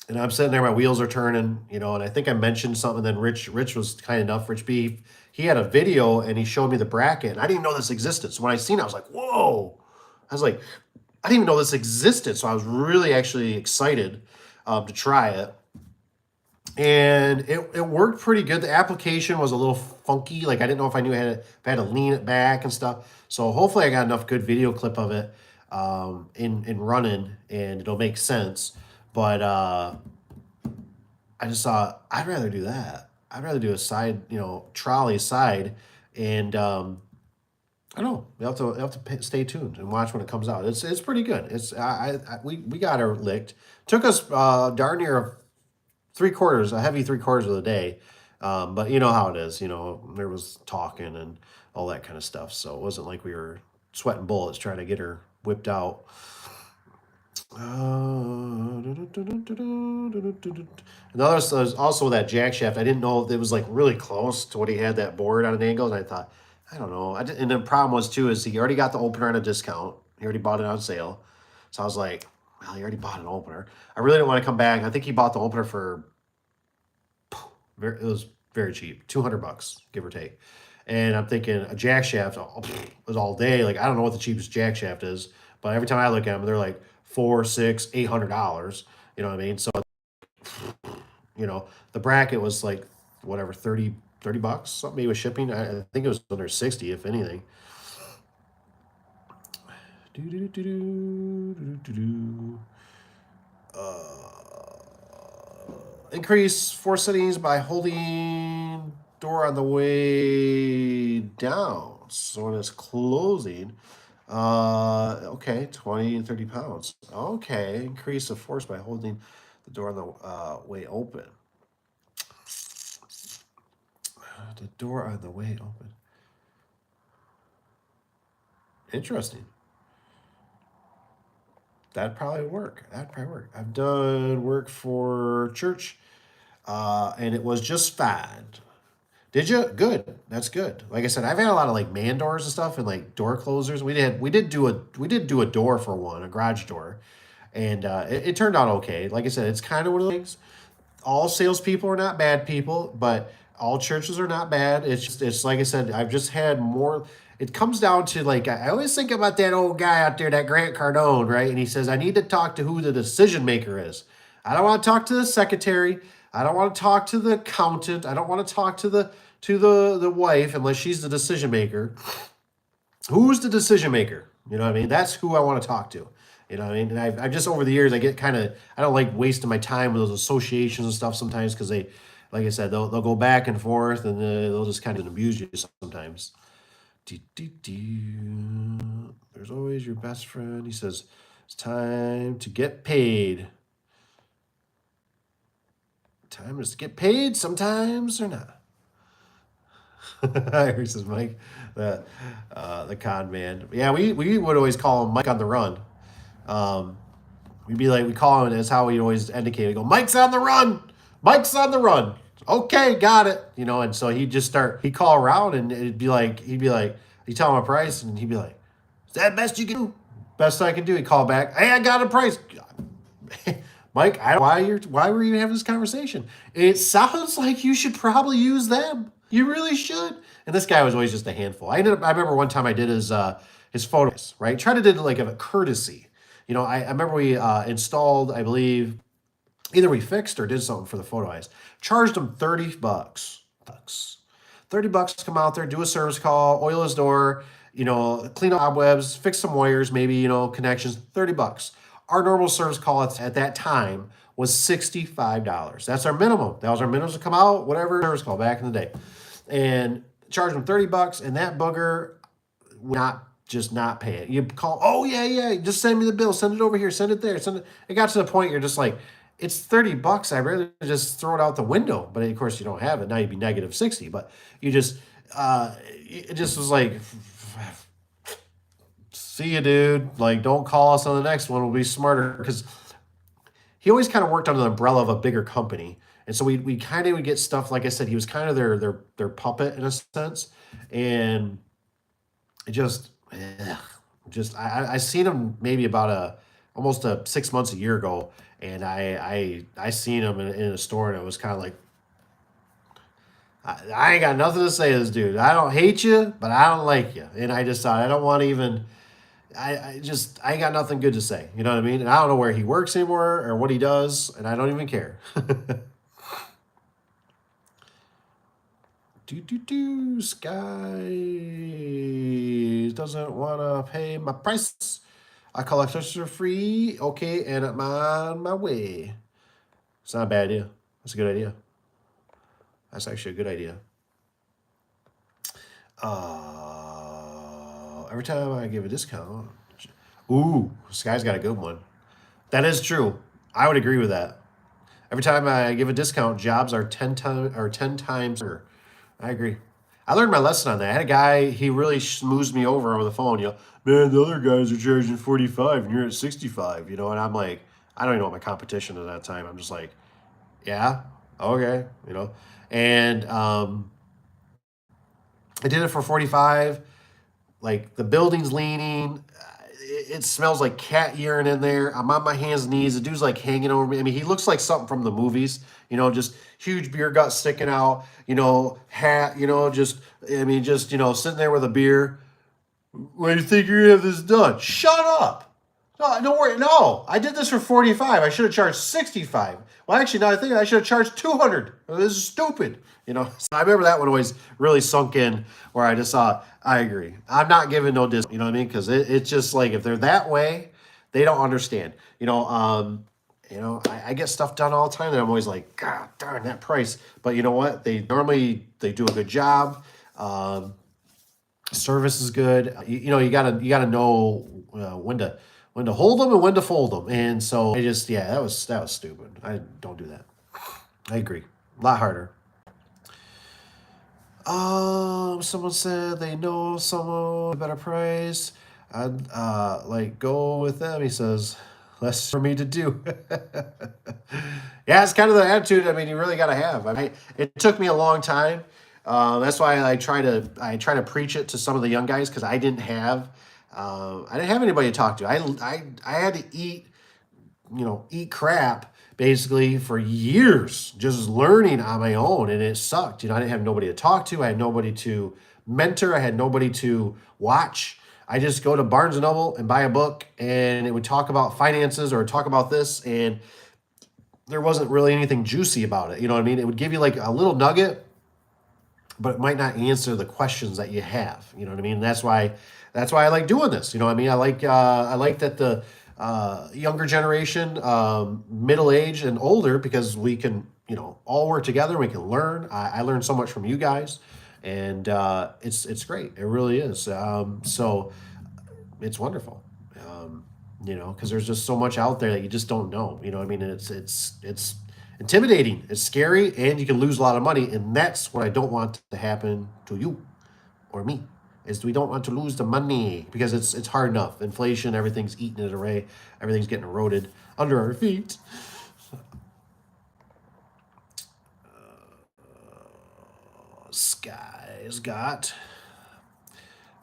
And I'm sitting there, my wheels are turning, and I think I mentioned something. Then Rich was kind enough. Rich B, he had a video and he showed me the bracket, and I didn't even know this existed. So when I seen it, I was like, whoa! I was like, I didn't even know this existed. So I was really actually excited to try it. And it worked pretty good. The application was a little funky. Like, I didn't know if I had to lean it back and stuff. So hopefully I got enough good video clip of it in running, and it'll make sense. But I just thought I'd rather do that. I'd rather do a side, trolley side, and I don't know. You have to stay tuned and watch when it comes out. It's pretty good. It's we got her licked. Took us darn near a heavy 3/4 of the day. But you know how it is, there was talking and all that kind of stuff. So it wasn't like we were sweating bullets trying to get her whipped out. Another was also that jack shaft. I didn't know if it was like really close to what he had that board on an angle. And I thought, I don't know. And the problem was too, is he already got the opener on a discount. He already bought it on sale. So I was like, well, he already bought an opener. I really didn't want to come back. I think he bought the opener for, it was very cheap, $200, give or take. And I'm thinking a jack shaft was all day. Like, I don't know what the cheapest jack shaft is, but every time I look at them, they're like $400, $600, $800. You know what I mean? So, the bracket was like whatever, $30, something maybe with shipping. I think it was under 60, if anything. Increase force settings by holding door on the way down. So when it's closing, okay, 20 and 30 pounds. Okay, increase the force by holding the door on the way open. The door on the way open. Interesting. That'd probably work. I've done work for church, and it was just fine. Did you? Good. That's good. Like I said, I've had a lot of like man doors and stuff, and like door closers. We did do a door for one, a garage door, and it turned out okay. Like I said, it's kind of one of those things. All salespeople are not bad people, but all churches are not bad. It's like I said, I've just had more. It comes down to, like, I always think about that old guy out there, that Grant Cardone, right? And he says, I need to talk to who the decision maker is. I don't want to talk to the secretary. I don't want to talk to the accountant. I don't want to talk to the wife unless she's the decision maker. Who's the decision maker? You know what I mean? That's who I want to talk to. You know what I mean? And I've just over the years, I get kind of, I don't like wasting my time with those associations and stuff sometimes because they, like I said, they'll go back and forth and they'll just kind of abuse you sometimes. There's always your best friend. He says, it's time to get paid. Time is to get paid sometimes or not. Here's says Mike, the con man. Yeah, we would always call him Mike on the run. We'd be like, we call him, and that's how we always indicate it. Go, Mike's on the run. Mike's on the run. Okay, got it. You know, and so he'd call around and he'd be like, you tell him a price, and he'd be like, is that best you can do? Best I can do. He'd call back, hey, I got a price. Mike, why were you having this conversation? It sounds like you should probably use them. You really should. And this guy was always just a handful. I remember one time I did his photos, right? Tried to do like a courtesy. You know, I remember we installed, I believe, either we fixed or did something for the photo eyes. Charged him $30. $30 to come out there, do a service call, oil his door, you know, clean up cobwebs, fix some wires, maybe, you know, connections, $30. Our normal service call at that time was $65. That's our minimum. That was our minimum to come out, whatever service call back in the day. And charged him $30, and that booger would not pay it. You call, oh yeah, just send me the bill, send it over here, send it there, send it. It got to the point you're just like, it's $30. I'd rather just throw it out the window. But of course you don't have it. Now you'd be negative 60. But you just it just was like, see you, dude. Like, don't call us on the next one. We'll be smarter. Because he always kind of worked under the umbrella of a bigger company. And so we kind of would get stuff, like I said, he was kind of their puppet in a sense. And it I seen him maybe about almost 6 months, a year ago. And I seen him in a store, and it was kind of like, I ain't got nothing to say to this dude. I don't hate you, but I don't like you. And I just thought, I don't want to even, I ain't got nothing good to say. You know what I mean? And I don't know where he works anymore or what he does, and I don't even care. Sky doesn't want to pay my price. I collect extra for free. Okay, and I'm on my way. It's not a bad idea. That's a good idea. That's actually a good idea. Every time I give a discount. Ooh, Sky's got a good one. That is true. I would agree with that. Every time I give a discount, jobs are 10 times bigger. I agree. I learned my lesson on that. I had a guy, he really smoothed me over the phone. You know, man, the other guys are charging 45 and you're at 65, you know, and I'm like, I don't even know what my competition at that time. I'm just like, yeah, okay, you know. And I did it for 45. Like, the building's leaning. It smells like cat urine in there. I'm on my hands and knees. The dude's like hanging over me. I mean, he looks like something from the movies, you know, just huge beer gut sticking out, you know, hat, you know, you know, sitting there with a beer. When do you think you're going to have this done? Shut up. No, don't worry. No, I did this for 45. I should have charged 65. Well, actually, now I think I should have charged 200. This is stupid. You know, so I remember that one always really sunk in, where I just thought, I agree. I'm not giving no discount. You know what I mean? Because it's just like, if they're that way, they don't understand. You know, I get stuff done all the time, and I'm always like, God darn that price. But you know what? They do a good job. Service is good. You know, you gotta know when to hold them and when to fold them. And so that was stupid. I don't do that. I agree. A lot harder. Someone said they know someone with a better price. I'd like go with them. He says, less for me to do. Yeah, it's kind of the attitude. I mean, you really got to have. It took me a long time. That's why I try to preach it to some of the young guys, because I didn't have anybody to talk to. I had to eat crap basically for years, just learning on my own, and it sucked. You know, I didn't have nobody to talk to. I had nobody to mentor. I had nobody to watch. I just go to Barnes and Noble and buy a book, and it would talk about finances or talk about this, and there wasn't really anything juicy about it. You know what I mean? It would give you like a little nugget, but it might not answer the questions that you have. You know what I mean? And that's why I like doing this. You know what I mean? I like that the younger generation, middle age and older, because we can all work together. We can learn. I learn so much from you guys, and it's great. It really is. So it's wonderful. Because there's just so much out there that you just don't know. You know what I mean? And it's intimidating. It's scary, and you can lose a lot of money. And that's what I don't want to happen to you or me. Is we don't want to lose the money because it's hard enough. Inflation, everything's eating it away. Everything's getting eroded under our feet. Sky's got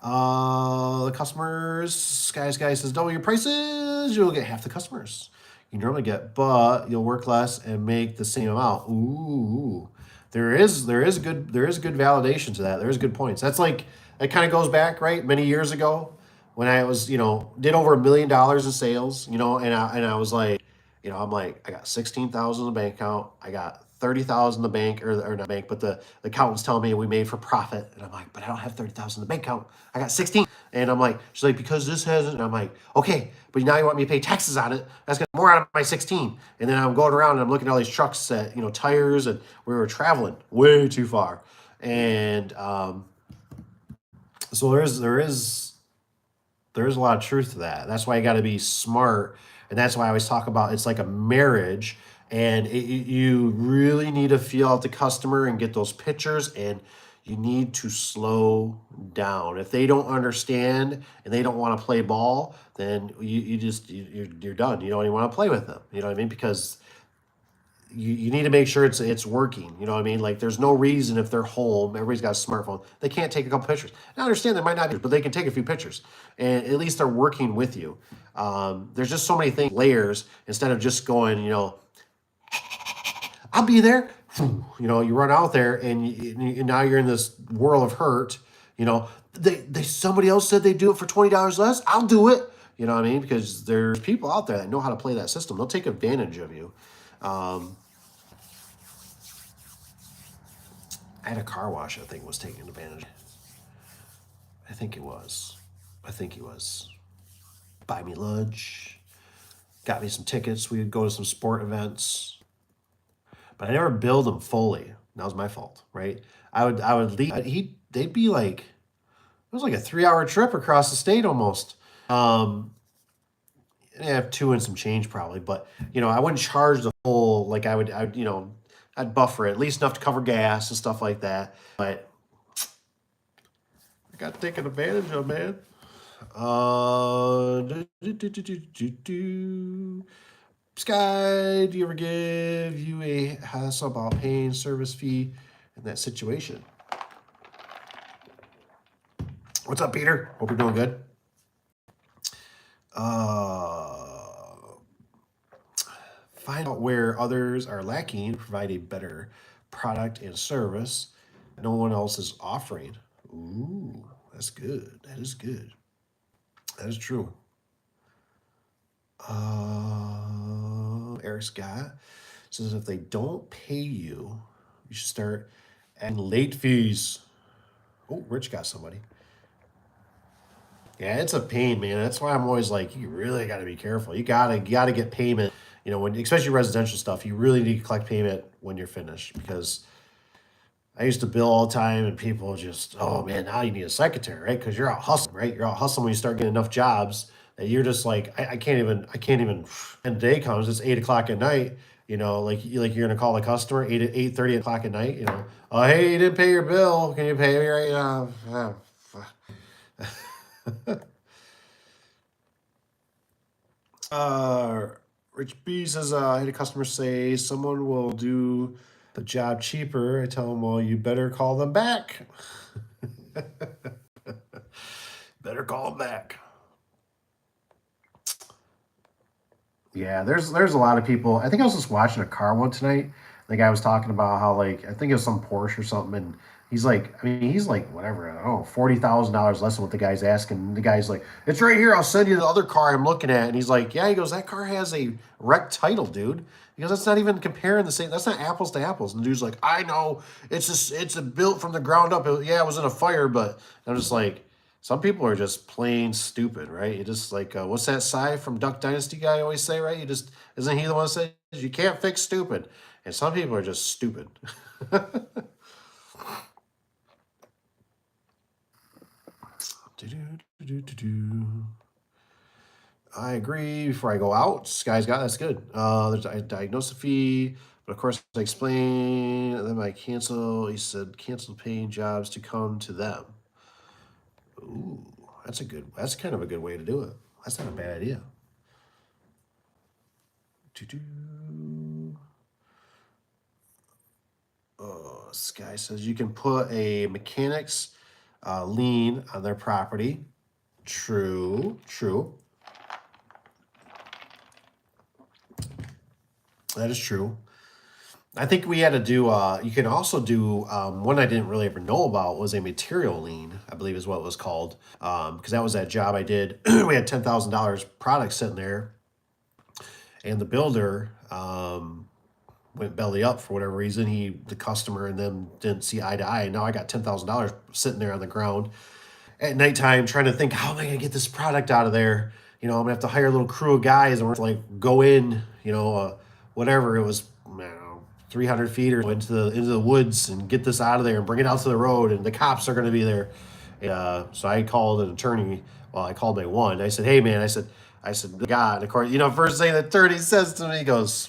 the customers. Sky says, double your prices, you'll get half the customers you normally get, but you'll work less and make the same amount. Ooh, there is good validation to that. There is good points. That's like it kind of goes back right many years ago when I was did over $1 million in sales, and I was like, I'm like, I got 16,000 in the bank account. I got 30,000 in the bank, or not bank, but the accountant's telling me we made for profit. And I'm like, but I don't have 30,000 in the bank account. I got 16. And I'm like, she's like, because this hasn't. And I'm like, okay, but now you want me to pay taxes on it. That's gonna be more out of my 16. And then I'm going around and I'm looking at all these trucks that, tires, and we were traveling way too far. And so there's a lot of truth to that. That's why you got to be smart, and that's why I always talk about it's like a marriage, and you really need to feel out the customer and get those pictures, and you need to slow down. If they don't understand and they don't want to play ball, then you're done. You don't even want to play with them. You know what I mean? Because you need to make sure it's working. You know what I mean? Like there's no reason if they're home, everybody's got a smartphone, they can't take a couple pictures. Now, I understand they might not, but they can take a few pictures, and at least they're working with you. There's just so many things, layers, instead of just going, I'll be there. You run out there, and now you're in this world of hurt. They somebody else said they do it for $20 less. I'll do it. You know what I mean? Because there's people out there that know how to play that system. They'll take advantage of you. I had a car wash, I think, was taking advantage. I think it was. He was. Buy me lunch. Got me some tickets. We would go to some sport events. But I never billed them fully. That was my fault, right? I would leave. They'd be like, it was like a 3-hour trip across the state almost. I have two and some change probably, but I wouldn't charge the full. Like I'd buffer it at least enough to cover gas and stuff like that. But I got taken advantage of, man. Sky, do you ever give you a hassle about paying service fee in that situation? What's up, Peter? Hope you're doing good. Find out where others are lacking, provide a better product and service no one else is offering. Ooh, that's good. That is good. That is true. Eric Scott says if they don't pay you, you should start adding late fees. Oh, Rich got somebody. Yeah, it's a pain, man. That's why I'm always like, you really got to be careful. You gotta get payment. When especially residential stuff, you really need to collect payment when you're finished, because I used to bill all the time, and people just, oh man, now you need a secretary, right? Because you're out hustling, right? You're out hustling when you start getting enough jobs that you're just like, I can't even. And the day comes, it's 8 o'clock at night. Like you're gonna call the customer 8:30 o'clock at night. Oh hey, you didn't pay your bill. Can you pay me right now? Uh, Rich B says, I had a customer say someone will do the job cheaper. I tell them, well, you better call them back. Better call them back. Yeah, there's a lot of people. I think I was just watching a car one tonight. The guy was talking about how, like, I think it was some Porsche or something, and He's like, I mean, he's like, whatever, I don't know, $40,000 less than what the guy's asking. The guy's like, it's right here. I'll send you the other car I'm looking at. And he's like, yeah, he goes, that car has a wrecked title, dude. He goes, that's not even comparing the same. That's not apples to apples. And the dude's like, I know, it's a built from the ground up. Yeah, it was in a fire, but I'm just like, some people are just plain stupid, right? You just like, what's that Cy from Duck Dynasty guy always say, right? You just, isn't he the one that says, you can't fix stupid? And some people are just stupid. I agree. Before I go out, Sky's got that's good. There's a diagnosis fee, but of course I explain. And then I cancel. He said cancel paying jobs to come to them. Ooh, that's a good. That's kind of a good way to do it. That's not a bad idea. Sky says you can put a mechanics lien on their property. True. That is true. I think we had to do, you can also do, one I didn't really ever know about was a material lien, I believe is what it was called. Because that was that job I did. We had $10,000 products sitting there. And the builder went belly up for whatever reason. The customer and them didn't see eye to eye. And now I got $10,000 sitting there on the ground at nighttime trying to think, how am I going to get this product out of there? You know, I'm going to have to hire a little crew of guys and we're like go in, you know, whatever it was, I don't know, 300 feet or into the woods and get this out of there and bring it out to the road, and the cops are going to be there. So I called an attorney. Well, I called my one. I said, hey man, I said, God, of course, you know, first thing the attorney says to me, he goes,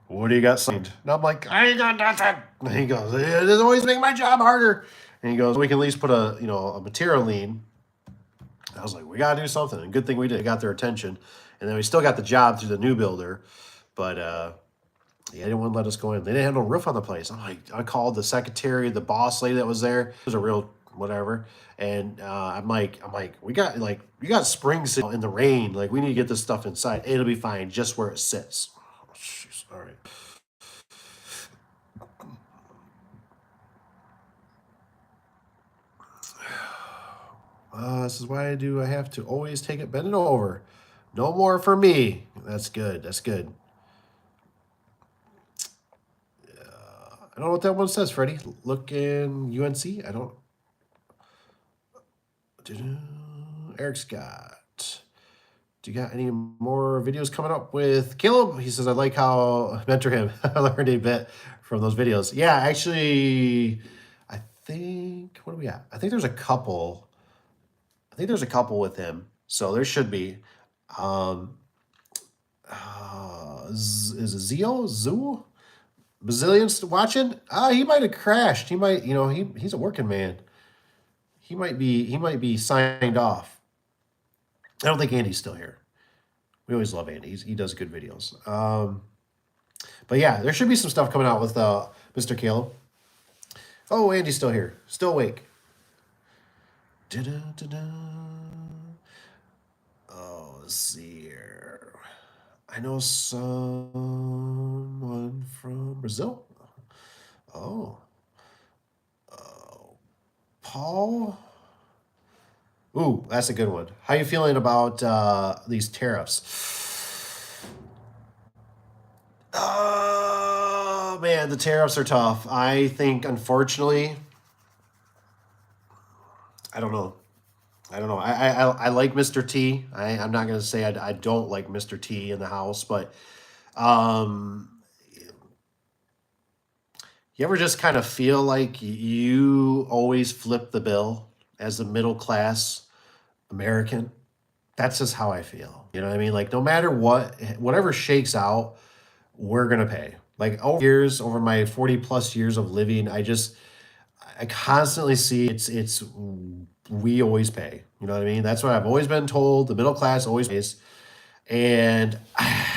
what do you got signed? And I'm like, I ain't got nothing. And he goes, it doesn't always make my job harder. And he goes, we can at least put a material lien. I was like, we got to do something. And good thing we did. It got their attention. And then we still got the job through the new builder. But, yeah, they didn't want to let us go in. They didn't have no roof on the place. I'm like, I called the secretary, the boss lady that was there. It was a real whatever. And I'm like, we got, like, you got springs in the rain. Like, we need to get this stuff inside. It'll be fine just where it sits. Oh, jeez. All right. This is why I have to always take it bending over. No more for me. That's good. That's good. I don't know what that one says, Freddie. Look in UNC. I don't. Eric Scott. Do you got any more videos coming up with Caleb? He says, I like how I mentor him. I learned a bit from those videos. Yeah, actually, I think, what do we got? I think there's a couple. With him. So there should be. Is it Zio? Zoo? Bazillions watching? He might have crashed. He might, he's a working man. He might be signed off. I don't think Andy's still here. We always love Andy. He does good videos. But yeah, there should be some stuff coming out with Mr. Caleb. Oh, Andy's still here. Still awake. Oh, let's see here. I know someone from Brazil. Oh. Paul? Ooh, that's a good one. How you feeling about these tariffs? Oh, man, the tariffs are tough. I think, unfortunately, I don't know. I like Mr. T. I'm not going to say I don't like Mr. T in the house, but you ever just kind of feel like you always flip the bill as a middle class American? That's just how I feel. You know what I mean? Like no matter whatever shakes out, we're going to pay. Like over my 40 plus years of living, I constantly see we always pay. You know what I mean? That's what I've always been told. The middle class always pays. And I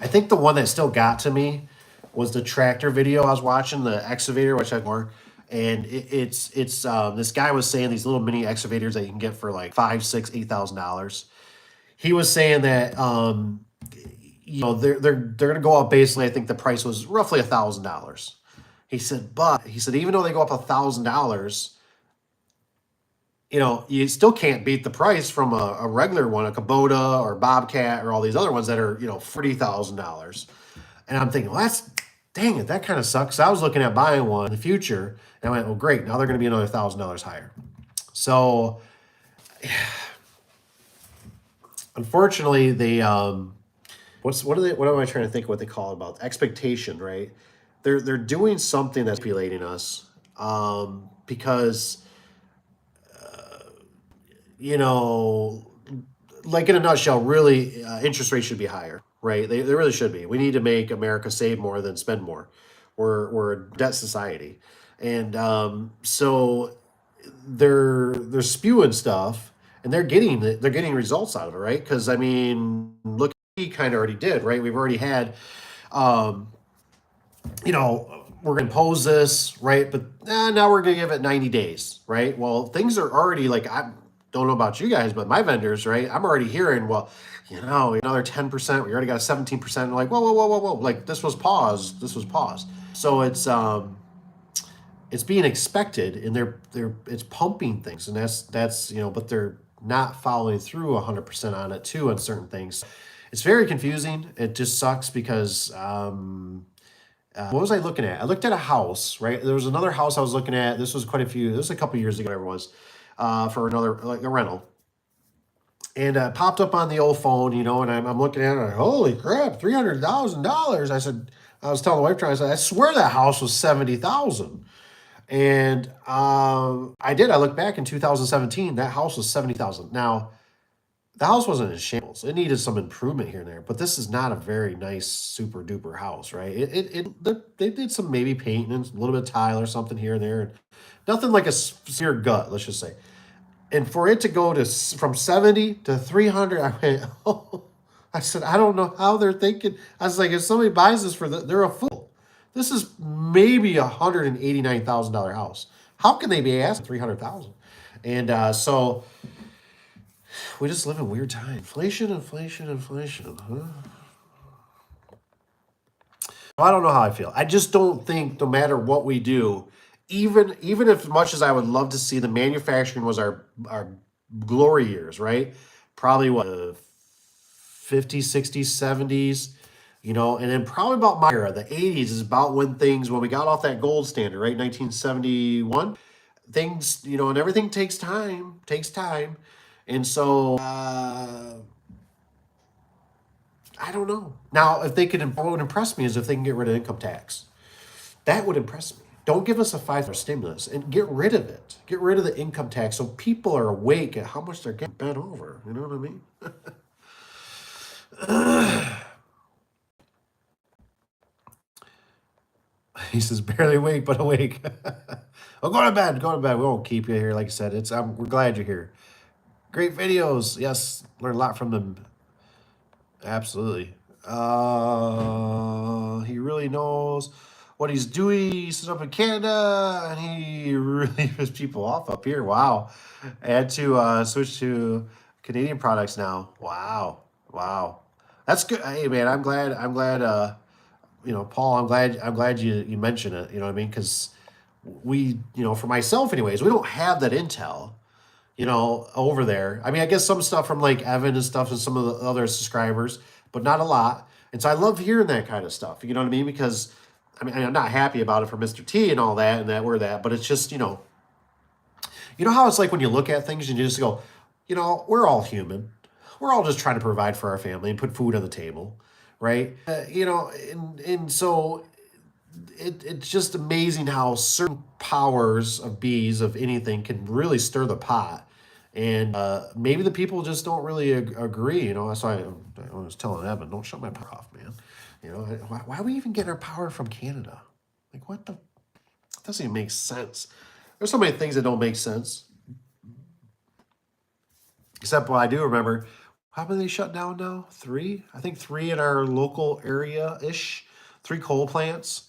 think the one that still got to me was the tractor video I was watching, the excavator, which I've more. And it's this guy was saying these little mini excavators that you can get for like $5,000, $6,000, $8,000. He was saying that they're gonna go up basically. I think the price was roughly $1,000. he said, even though they go up $1,000, you still can't beat the price from a regular one, a Kubota or Bobcat or all these other ones that are, $40,000. And I'm thinking, well, dang it, that kind of sucks. I was looking at buying one in the future, and I went, well, great, now they're going to be another $1,000 higher. So, unfortunately, they what am I trying to think of what they call it about expectation, right? They're doing something that's manipulating us, because you know, like in a nutshell, really, interest rates should be higher, right? They really should be. We need to make America save more than spend more. We're a debt society, and so they're spewing stuff, and they're getting results out of it, right? Because I mean, look, we kind of already did, right? We've already had, um, we're going to impose this, right? But now we're going to give it 90 days, right? Well, things are already like, I don't know about you guys, but my vendors, right? I'm already hearing, well, another 10%, we already got a 17%. Like, whoa, whoa, whoa, whoa, whoa. Like this was paused. This was paused. So it's being expected, and it's pumping things, and that's but they're not following through 100% on it too on certain things. It's very confusing. It just sucks because what was I looking at? I looked at a house, right? There was another house I was looking at. This was this was a couple years ago, whatever it was, for another, like a rental. And popped up on the old phone, and I'm looking at it, like, holy crap, $300,000. I was telling the wife, I swear that house was 70,000. And I did. I looked back in 2017. That house was 70,000. Now, the house wasn't in shambles. It needed some improvement here and there, but this is not a very nice, super duper house, right? They did some maybe painting and a little bit of tile or something here and there, and nothing like a severe gut, let's just say. And for it to go from 70 to 300, I went, oh, I said, I don't know how they're thinking. I was like, if somebody buys this they're a fool. This is maybe $189,000 house. How can they be asking 300,000? And so we just live in weird times. Inflation. Huh? I don't know how I feel. I just don't think, no matter what we do, even if, as much as I would love to see, the manufacturing was our glory years, right? Probably what, 50s, 60s, 70s, and then probably about my era, the 80s is about when we got off that gold standard, right? 1971. Things, and everything takes time. And so I don't know. Now, if they could, what would impress me is if they can get rid of income tax. That would impress me. Don't give us a $5 stimulus and get rid of it. Get rid of the income tax so people are awake at how much they're getting bent over. You know what I mean? He says, barely awake, but awake. Well, go to bed. We won't keep you here. Like I said, we're glad you're here. Great videos. Yes, learn a lot from them. Absolutely. He really knows what he's doing. He's up in Canada, and he really pisses people off up here. Wow. I had to switch to Canadian products now. Wow. That's good. Hey, man, I'm glad. Paul, I'm glad you mentioned it. You know what I mean? Because we, for myself, anyways, we don't have that intel, over there. I mean, I guess some stuff from like Evan and stuff and some of the other subscribers, but not a lot. And so I love hearing that kind of stuff. You know what I mean? Because I mean, I'm not happy about it for Mr. T and all that, and that we're that, but it's just, how it's like when you look at things and you just go, we're all human. We're all just trying to provide for our family and put food on the table, right? And so it's just amazing how certain powers of bees, of anything, can really stir the pot. And maybe the people just don't really agree. That's why I was telling Evan, don't shut my power off, man. Why are we even getting our power from Canada? Like, what the? It doesn't even make sense. There's so many things that don't make sense. Except, I do remember, how many they shut down now? 3? I think 3 in our local area-ish. 3 coal plants.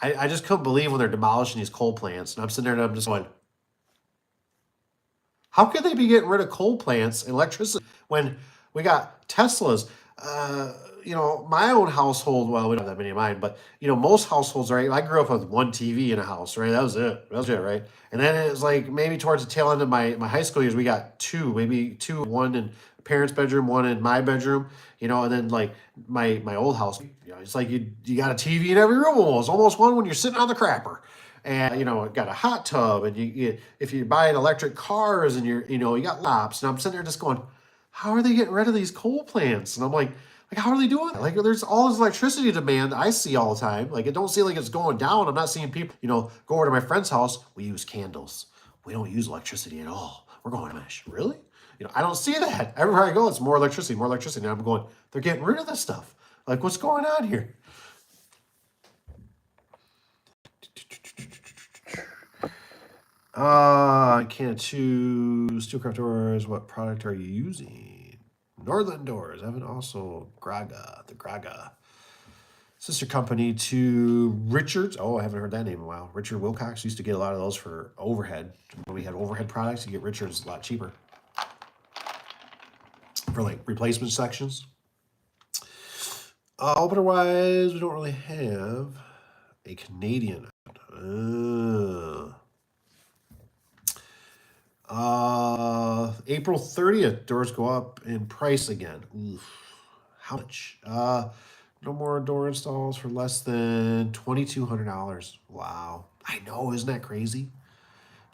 I just couldn't believe when they're demolishing these coal plants. And I'm sitting there and I'm just going, how could they be getting rid of coal plants and electricity when we got Teslas, my own household, well, we don't have that many of mine, but most households, right? I grew up with one TV in a house, right? That was it. That was it, right? And then it was like maybe towards the tail end of my high school years, we got two, maybe two, one in parents' bedroom, one in my bedroom, and then like my old house, it's like you got a TV in every room almost one when you're sitting on the crapper. And it got a hot tub, and if you buy an electric cars, and you got laps, and I'm sitting there just going, how are they getting rid of these coal plants? And I'm like, how are they doing that? Like, there's all this electricity demand I see all the time. Like, it don't seem like it's going down. I'm not seeing people, go over to my friend's house. We use candles. We don't use electricity at all. We're going, mesh. Really? I don't see that. Everywhere I go, it's more electricity, more electricity. And I'm going, they're getting rid of this stuff. Like, what's going on here? I can't choose Steelcraft doors. What product are you using? Northern Doors. Evan also Graga, the Graga. Sister company to Richards. Oh, I haven't heard that name in a while. Richard Wilcox used to get a lot of those for overhead. When we had overhead products, you get Richards a lot cheaper for like replacement sections. Otherwise, we don't really have a Canadian. April 30th, doors go up in price again. Oof. How much? No more door installs for less than $2,200. Wow. I know, isn't that crazy?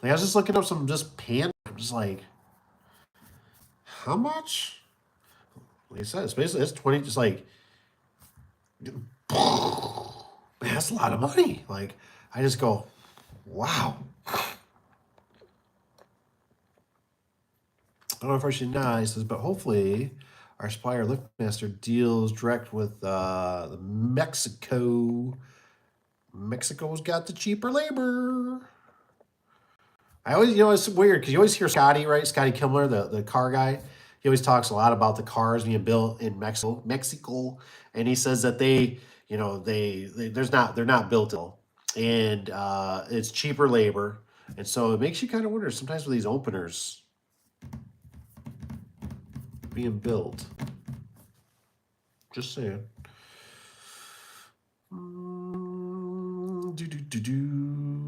Like, I was just looking up some just pan. I'm just like, how much? Like I said, it's basically it's 20, just like, man, that's a lot of money. Like, I just go, wow. I don't know if I should not. He says, but hopefully our supplier LiftMaster deals direct with the Mexico. Mexico's got the cheaper labor. I always, it's weird because you always hear Scotty, right? Scotty Kimler, the car guy. He always talks a lot about the cars being built in Mexico, and he says that they're not built at all, and it's cheaper labor, and so it makes you kind of wonder sometimes with these openers being built. Just saying.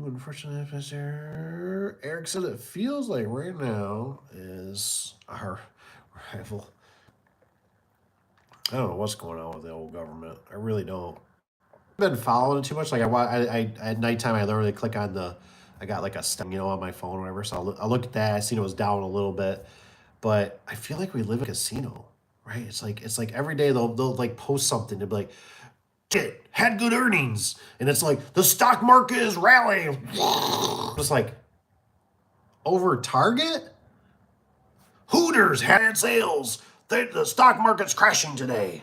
Unfortunately, Eric said it feels like right now is our rival. I don't know what's going on with the old government. I really don't. I've been following it too much. Like I at nighttime, I literally click on I got like a stem, on my phone or whatever. So I look at that. I seen it was down a little bit, but I feel like we live in a casino, right? It's like every day they'll like post something to be like, shit, had good earnings. And it's like, the stock market is rallying. Just like, over Target? Hooters had sales. The stock market's crashing today.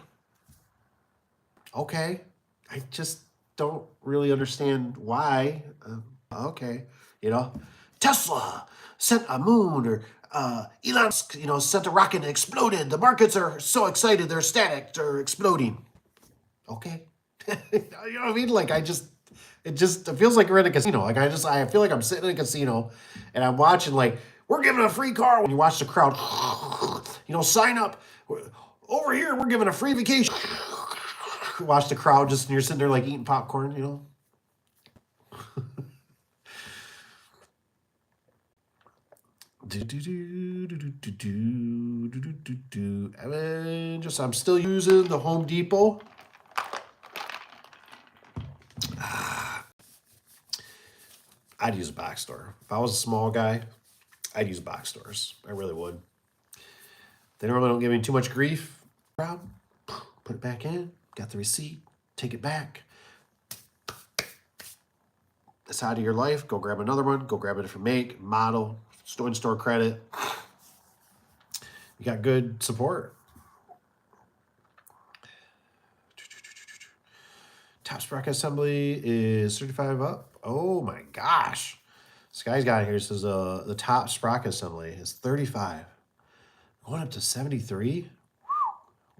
Okay. I just don't really understand why. Okay. Tesla sent a moon, or Elon, sent a rocket and exploded. The markets are so excited. They're static. They're exploding. Okay. You know what I mean? Like, it feels like we're in a casino. Like, I feel like I'm sitting in a casino and I'm watching, like, we're giving a free car. When you watch the crowd, sign up. Over here, we're giving a free vacation. Watch the crowd and you're sitting there, like, eating popcorn, I'm still using the Home Depot. I'd use a box store. If I was a small guy, I'd use box stores. I really would. They normally don't give me too much grief. Proud. Put it back in. Got the receipt. Take it back. It's out of your life. Go grab another one. Go grab a different make, model, store credit. You got good support. Top sprocket assembly is 35 up. Oh my gosh. This guy's got it here. It says the top sprocket assembly is 35. Going up to 73.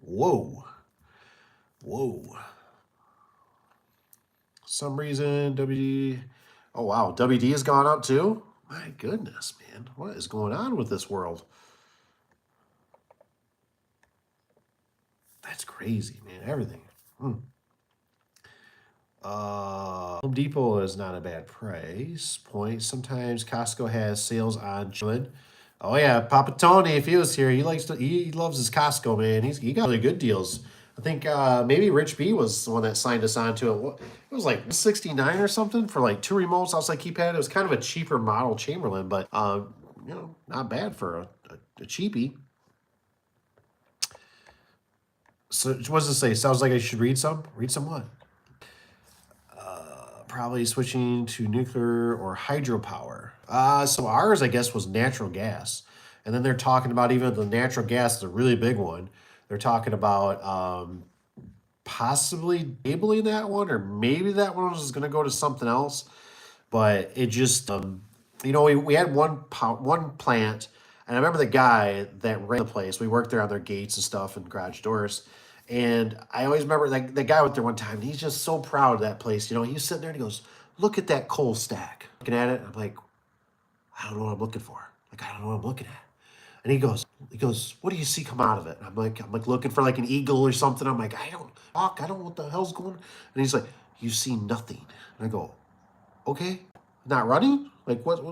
Whoa. Some reason WD. Oh wow, WD has gone up too? My goodness, man. What is going on with this world? That's crazy, man. Everything. Home Depot is not a bad price point. Sometimes Costco has sales on chillin'. Oh yeah, Papa Tony, if he was here, he loves his Costco, man. He got really good deals. I think maybe Rich B was the one that signed us on to it. It was like 69 or something for like 2 remotes. I was like keypad. It was kind of a cheaper model Chamberlain, but not bad for a cheapie. So what does it say? Sounds like I should read some. Read some what? Probably switching to nuclear or hydropower. So ours, I guess, was natural gas. And then they're talking about even the natural gas is a really big one. They're talking about possibly enabling that one, or maybe that one is going to go to something else. But it just, we had one plant, and I remember the guy that ran the place. We worked there on their gates and stuff and garage doors. And I always remember that the guy went there one time. And he's just so proud of that place. He was sitting there and he goes, "Look at that coal stack." Looking at it, I'm like, I don't know what I'm looking for. Like, I don't know what I'm looking at. And he goes, "What do you see come out of it?" And I'm like looking for like an eagle or something. I'm like, I don't know what the hell's going on. And he's like, "You see nothing." And I go, "Okay, not running? Like what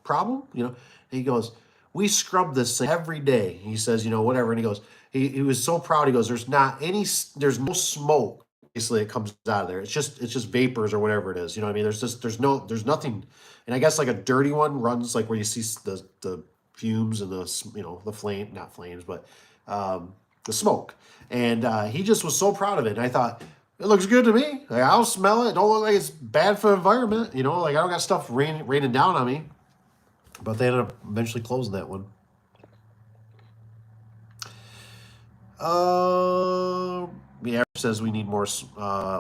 problem?" And he goes, "We scrub this thing every day." He says, whatever. And he goes, he was so proud. He goes, there's no smoke. Basically, it comes out of there. It's just vapors or whatever it is. You know what I mean? There's nothing. And I guess like a dirty one runs like where you see the fumes and the flame, not flames, but the smoke. And he just was so proud of it. And I thought, it looks good to me. Like, I'll smell it. Don't look like it's bad for the environment. Like I don't got stuff raining down on me. But they ended up eventually closing that one. Yeah, says we need more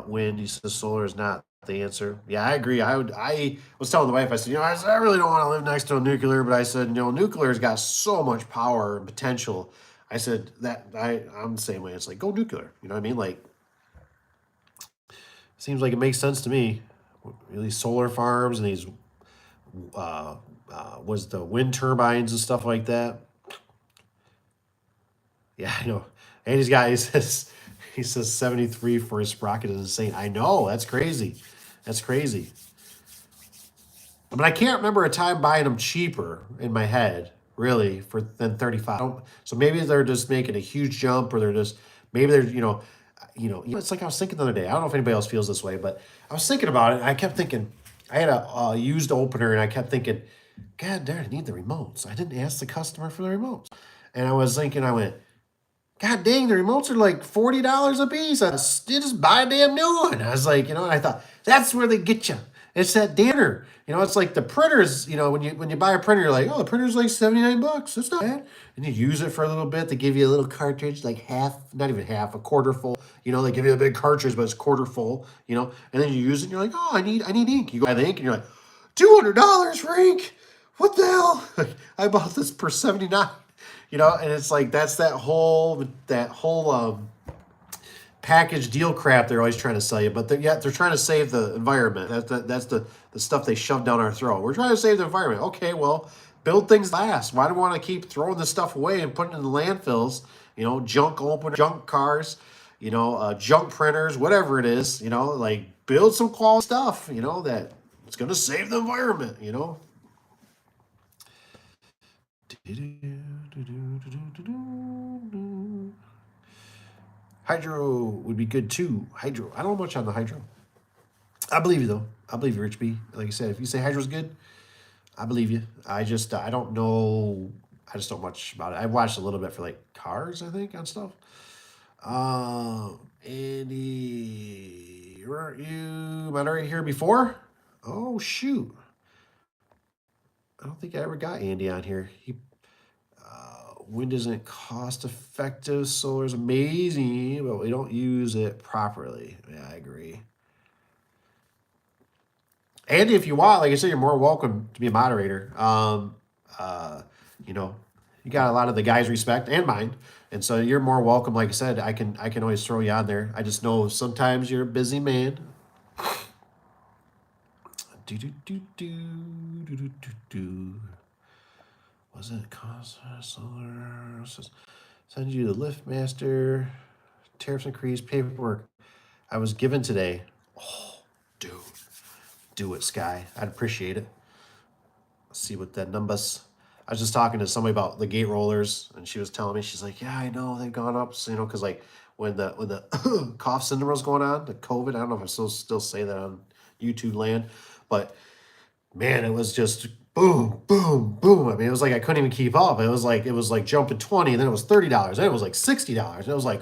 wind. He says solar is not the answer. Yeah, I agree. I was telling the wife, I said, I really don't want to live next to a nuclear, but I said, nuclear's got so much power and potential. I said that I'm the same way. It's like, go nuclear. You know what I mean? Like, seems like it makes sense to me. These solar farms and these was the wind turbines and stuff like that. Yeah, I know. And he says 73 for his sprocket is insane. I know, that's crazy. That's crazy. But I can't remember a time buying them cheaper in my head, really, than 35. So maybe they're just making a huge jump, or maybe they're it's like I was thinking the other day. I don't know if anybody else feels this way, but I was thinking about it, and I kept thinking, I had a used opener, and I kept thinking, God darn, I need the remotes. I didn't ask the customer for the remotes. And I was thinking, I went, God dang, the remotes are like $40 a piece. I just buy a damn new one. I was like, and I thought, that's where they get you. It's that dinner. It's like the printers, when you buy a printer, you're like, oh, the printer's like $79. That's not bad. And you use it for a little bit. They give you a little cartridge, like half, not even half, a quarter full. They give you a big cartridge, but it's quarter full, and then you use it and you're like, oh, I need ink. You go buy the ink and you're like, $200 for ink. What the hell? I bought this for 79. And it's like that's that whole package deal crap they're always trying to sell you, but they're trying to save the environment. That's the stuff they shove down our throat. We're trying to save the environment. Okay, well, build things last. Why do we want to keep throwing this stuff away and putting it in the landfills? Junk openers, junk cars, junk printers, whatever it is. Like build some quality stuff. That it's going to save the environment. Hydro would be good too. Hydro. I don't know much on the hydro. I believe you though. I believe you, Rich B. Like you said, if you say hydro's good, I believe you. I don't know. I just don't much about it. I watched a little bit for like cars, I think, on stuff. Andy, weren't you moderate here before? Oh shoot. I don't think I ever got Andy on here. Wind isn't cost effective. Solar's amazing, but we don't use it properly. Yeah, I agree. Andy, if you want, like I said, you're more welcome to be a moderator. You got a lot of the guys' respect and mine, and so you're more welcome. Like I said, I can always throw you on there. I just know sometimes you're a busy man. Was it cost solar? Send you the lift master tariffs increase, paperwork I was given today. Oh, dude, do it, Sky. I'd appreciate it. Let's see what that numbers. I was just talking to somebody about the gate rollers, and she was telling me, she's like, yeah, I know they've gone up, so, because like when the cough syndrome was going on, the COVID, I don't know if I still say that on YouTube land, but man, it was just boom, boom, boom. I mean, it was like I couldn't even keep up. It was like jumping 20, and then it was $30, then it was like $60. And it was like,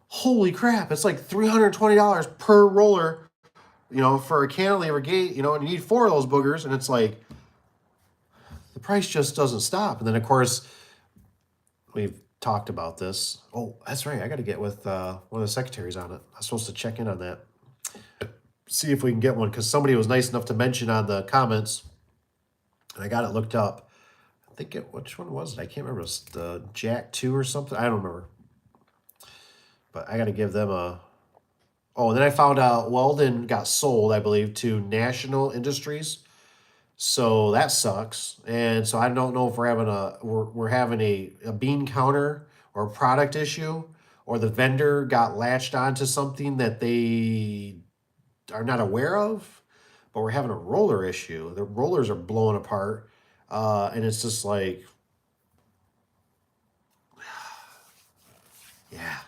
holy crap, it's like $320 per roller, for a cantilever gate, and you need 4 of those boogers, and it's like the price just doesn't stop. And then of course we've talked about this. Oh, that's right. I got to get with one of the secretaries on it. I'm supposed to check in on that. See if we can get one, because somebody was nice enough to mention on the comments, and I got it looked up. I think which one was it? I can't remember. It was the Jack 2 or something. I don't remember. But I got to give them a. Oh, and then I found out Weldon got sold, I believe, to National Industries. So that sucks. And so I don't know if we're having a bean counter or a product issue, or the vendor got latched onto something that they are not aware of, but we're having a roller issue. The rollers are blowing apart. And it's just like, yeah.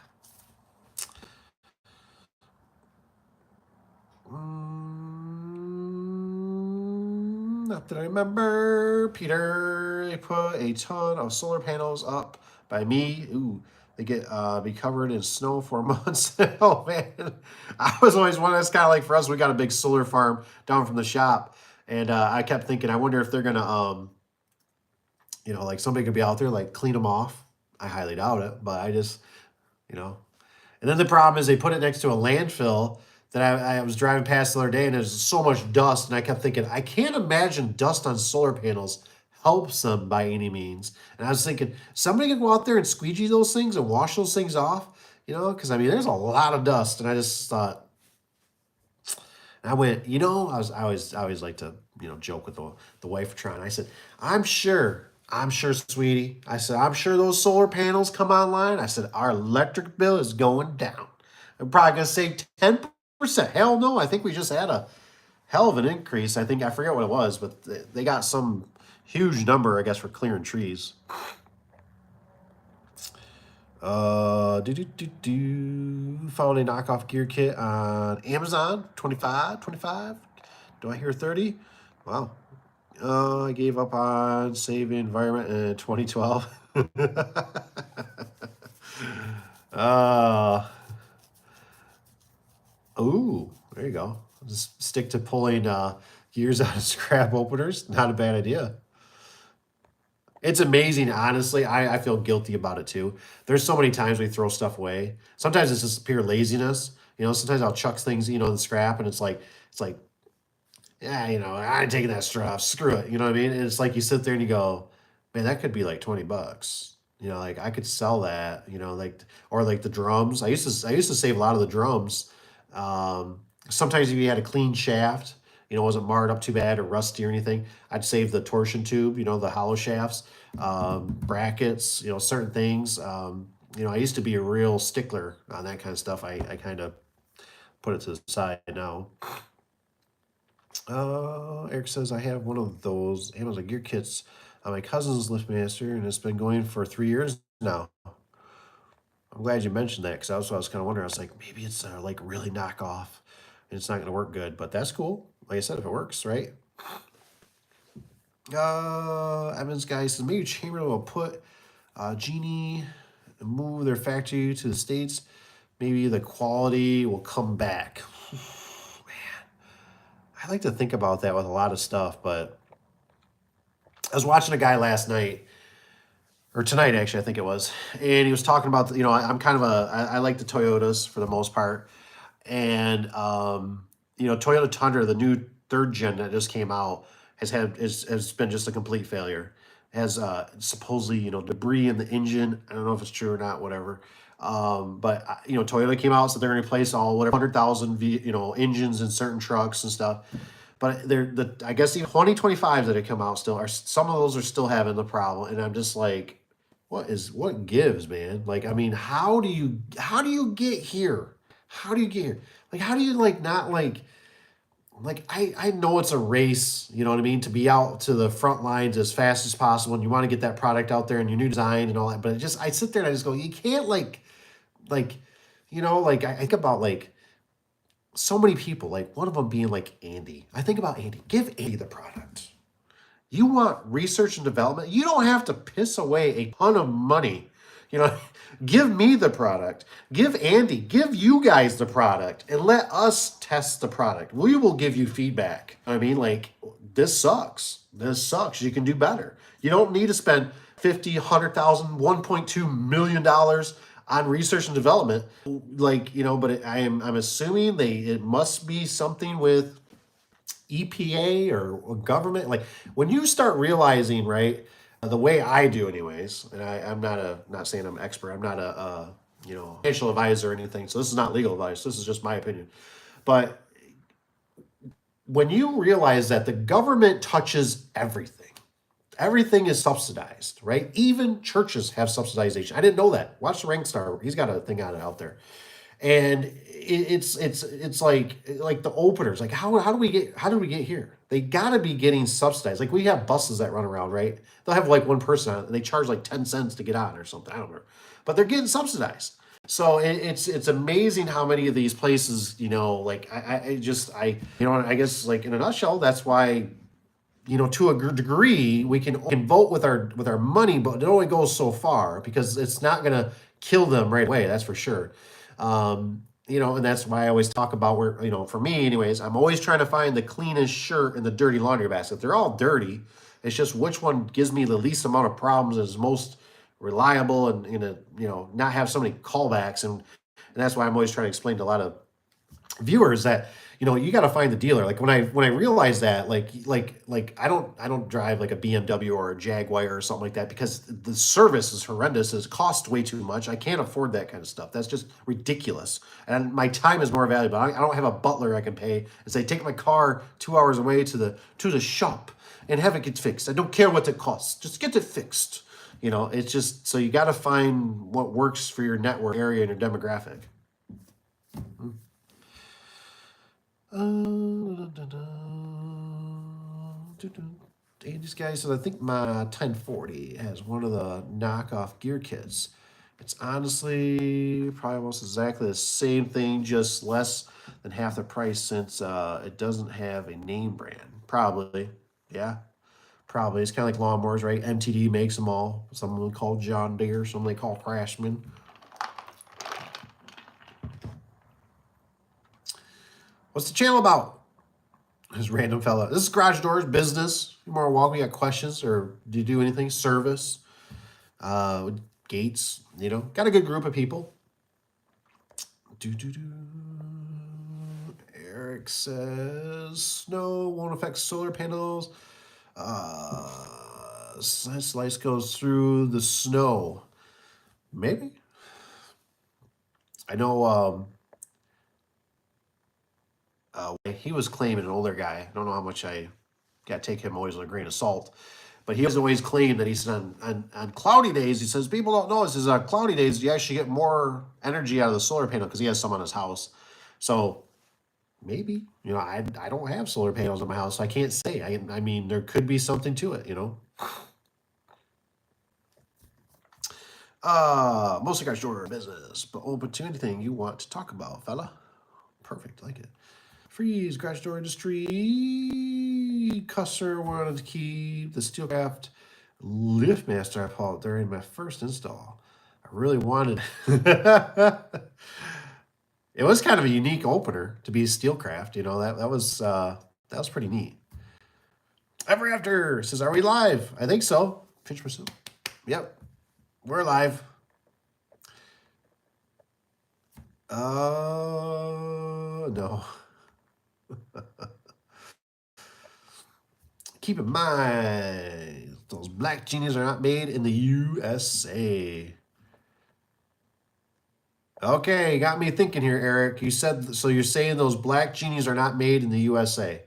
Not that I remember. Peter, they put a ton of solar panels up by me. Ooh, they get be covered in snow for months. Oh man, I was always wondering. It's kind of like for us. We got a big solar farm down from the shop, and I kept thinking, I wonder if they're gonna, like somebody could be out there like clean them off. I highly doubt it, but I just, you know. And then the problem is they put it next to a landfill that I was driving past the other day, and there's so much dust, and I kept thinking, I can't imagine dust on solar panels helps them by any means. And I was thinking, somebody could go out there and squeegee those things and wash those things off, because I mean, there's a lot of dust, and I just thought, and I went, I always like to, joke with the wife trying. I said, I'm sure, sweetie. I said, I'm sure those solar panels come online. I said, our electric bill is going down. I'm probably gonna save 10%. Hell no, I think we just had a hell of an increase. I forget what it was, but they got some huge number, I guess, for clearing trees. Found a knockoff gear kit on Amazon, 25. Do I hear 30? Wow. I gave up on saving environment in 2012. Ooh, there you go. Just stick to pulling gears out of scrap openers. Not a bad idea. It's amazing, honestly. I feel guilty about it too. There's so many times we throw stuff away. Sometimes it's just pure laziness. Sometimes I'll chuck things, in the scrap, and it's like, yeah, I ain't taking that stuff. Screw it. You know what I mean? And it's like you sit there and you go, man, that could be like $20. Like I could sell that. Or like the drums. I used to save a lot of the drums. Sometimes if you had a clean shaft, wasn't marred up too bad or rusty or anything, I'd save the torsion tube. The hollow shafts, brackets. Certain things. I used to be a real stickler on that kind of stuff. I kind of put it to the side now. Eric says, I have one of those Amazon gear kits on my cousin's LiftMaster, and it's been going for 3 years now. I'm glad you mentioned that, because I was kind of wondering. I was like, maybe it's like really knockoff, and it's not going to work good. But that's cool. Like I said, if it works, right? Evans guy says, maybe Chamberlain will put Genie and move their factory to the States. Maybe the quality will come back. I like to think about that with a lot of stuff, but I was watching a guy last night, or tonight actually, I think it was, and he was talking about, I'm kind of I like the Toyotas for the most part, and Toyota Tundra, the new 3rd gen that just came out, has been just a complete failure. Has supposedly debris in the engine. I don't know if it's true or not, whatever. But Toyota came out, so they're going to replace all 100,000 engines in certain trucks and stuff. But I guess the 2025 that have come out still are, some of those are still having the problem, and I'm just like, what gives, man? Like, I mean, how do you get here? How do you get here? Like, how do you like not like I know it's a race, you know what I mean, to be out to the front lines as fast as possible, and you want to get that product out there and your new design and all that. But I sit there and I just go, you can't like like I think about like so many people, like one of them being like Andy. I think about Andy. Give Andy the product. You want research and development? You don't have to piss away a ton of money. You know, give me the product. Give Andy, give you guys the product and let us test the product. We will give you feedback. I mean, like, this sucks. This sucks. You can do better. You don't need to spend 50, 100,000, $1.2 million on research and development. Like, but I'm assuming it must be something with EPA or government. Like when you start realizing, right, the way I do, anyways. And I'm not saying I'm an expert. I'm not a financial advisor or anything. So this is not legal advice. This is just my opinion. But when you realize that the government touches everything, everything is subsidized, right? Even churches have subsidization. I didn't know that. Watch the Rank Star. He's got a thing on it out there. And it's like the openers. Like how do we get here? They got to be getting subsidized. Like we have buses that run around, right? They'll have like one person on it, and they charge like 10 cents to get on or something. I don't know, but they're getting subsidized. So it's amazing how many of these places, like I guess like in a nutshell, that's why to a degree, we can vote with our money, but it only goes so far because it's not going to kill them right away. That's for sure. And that's why I always talk about where, for me anyways, I'm always trying to find the cleanest shirt in the dirty laundry basket. They're all dirty. It's just which one gives me the least amount of problems, is most reliable, and not have so many callbacks. And that's why I'm always trying to explain to a lot of viewers that you got to find the dealer. Like when I realized that, like I don't drive like a BMW or a Jaguar or something like that, because the service is horrendous. It costs way too much. I can't afford that kind of stuff. That's just ridiculous. And my time is more valuable. I don't have a butler I can pay and say, take my car 2 hours away to the shop and have it get fixed. I don't care what it costs. Just get it fixed. It's just, so you got to find what works for your network area and your demographic. These guys said, I think my 1040 has one of the knockoff gear kits. It's honestly probably almost exactly the same thing, just less than half the price, since it doesn't have a name brand. Probably, yeah, probably. It's kind of like lawnmowers, right? MTD makes them all. Some of them call John Deere, some they call Craftsman. What's the channel about? This random fella. This is Garage Doors business. You're more welcome. You got questions, or do you do anything? Service, gates. Got a good group of people. Eric says snow won't affect solar panels. Slice goes through the snow. Maybe. I know. He was claiming, an older guy. I don't know how much I got to take him always with a grain of salt, but he was always claimed that he said on cloudy days, he says, people don't know this, is on cloudy days you actually get more energy out of the solar panel, because he has some on his house. So maybe, I don't have solar panels on my house, so I can't say. I mean, there could be something to it, Mostly Garage Door business, but open to anything you want to talk about, fella. Perfect, like it. Freeze, Garage Door industry. Customer wanted to keep the Steelcraft LiftMaster I bought during my first install. I really wanted. It was kind of a unique opener to be Steelcraft. That was pretty neat. Ever After says, "Are we live?" I think so. Pinch myself. Yep, we're live. No. Keep in mind, those black genies are not made in the USA. Okay, got me thinking here, Eric. You said, so you're saying those black genies are not made in the USA.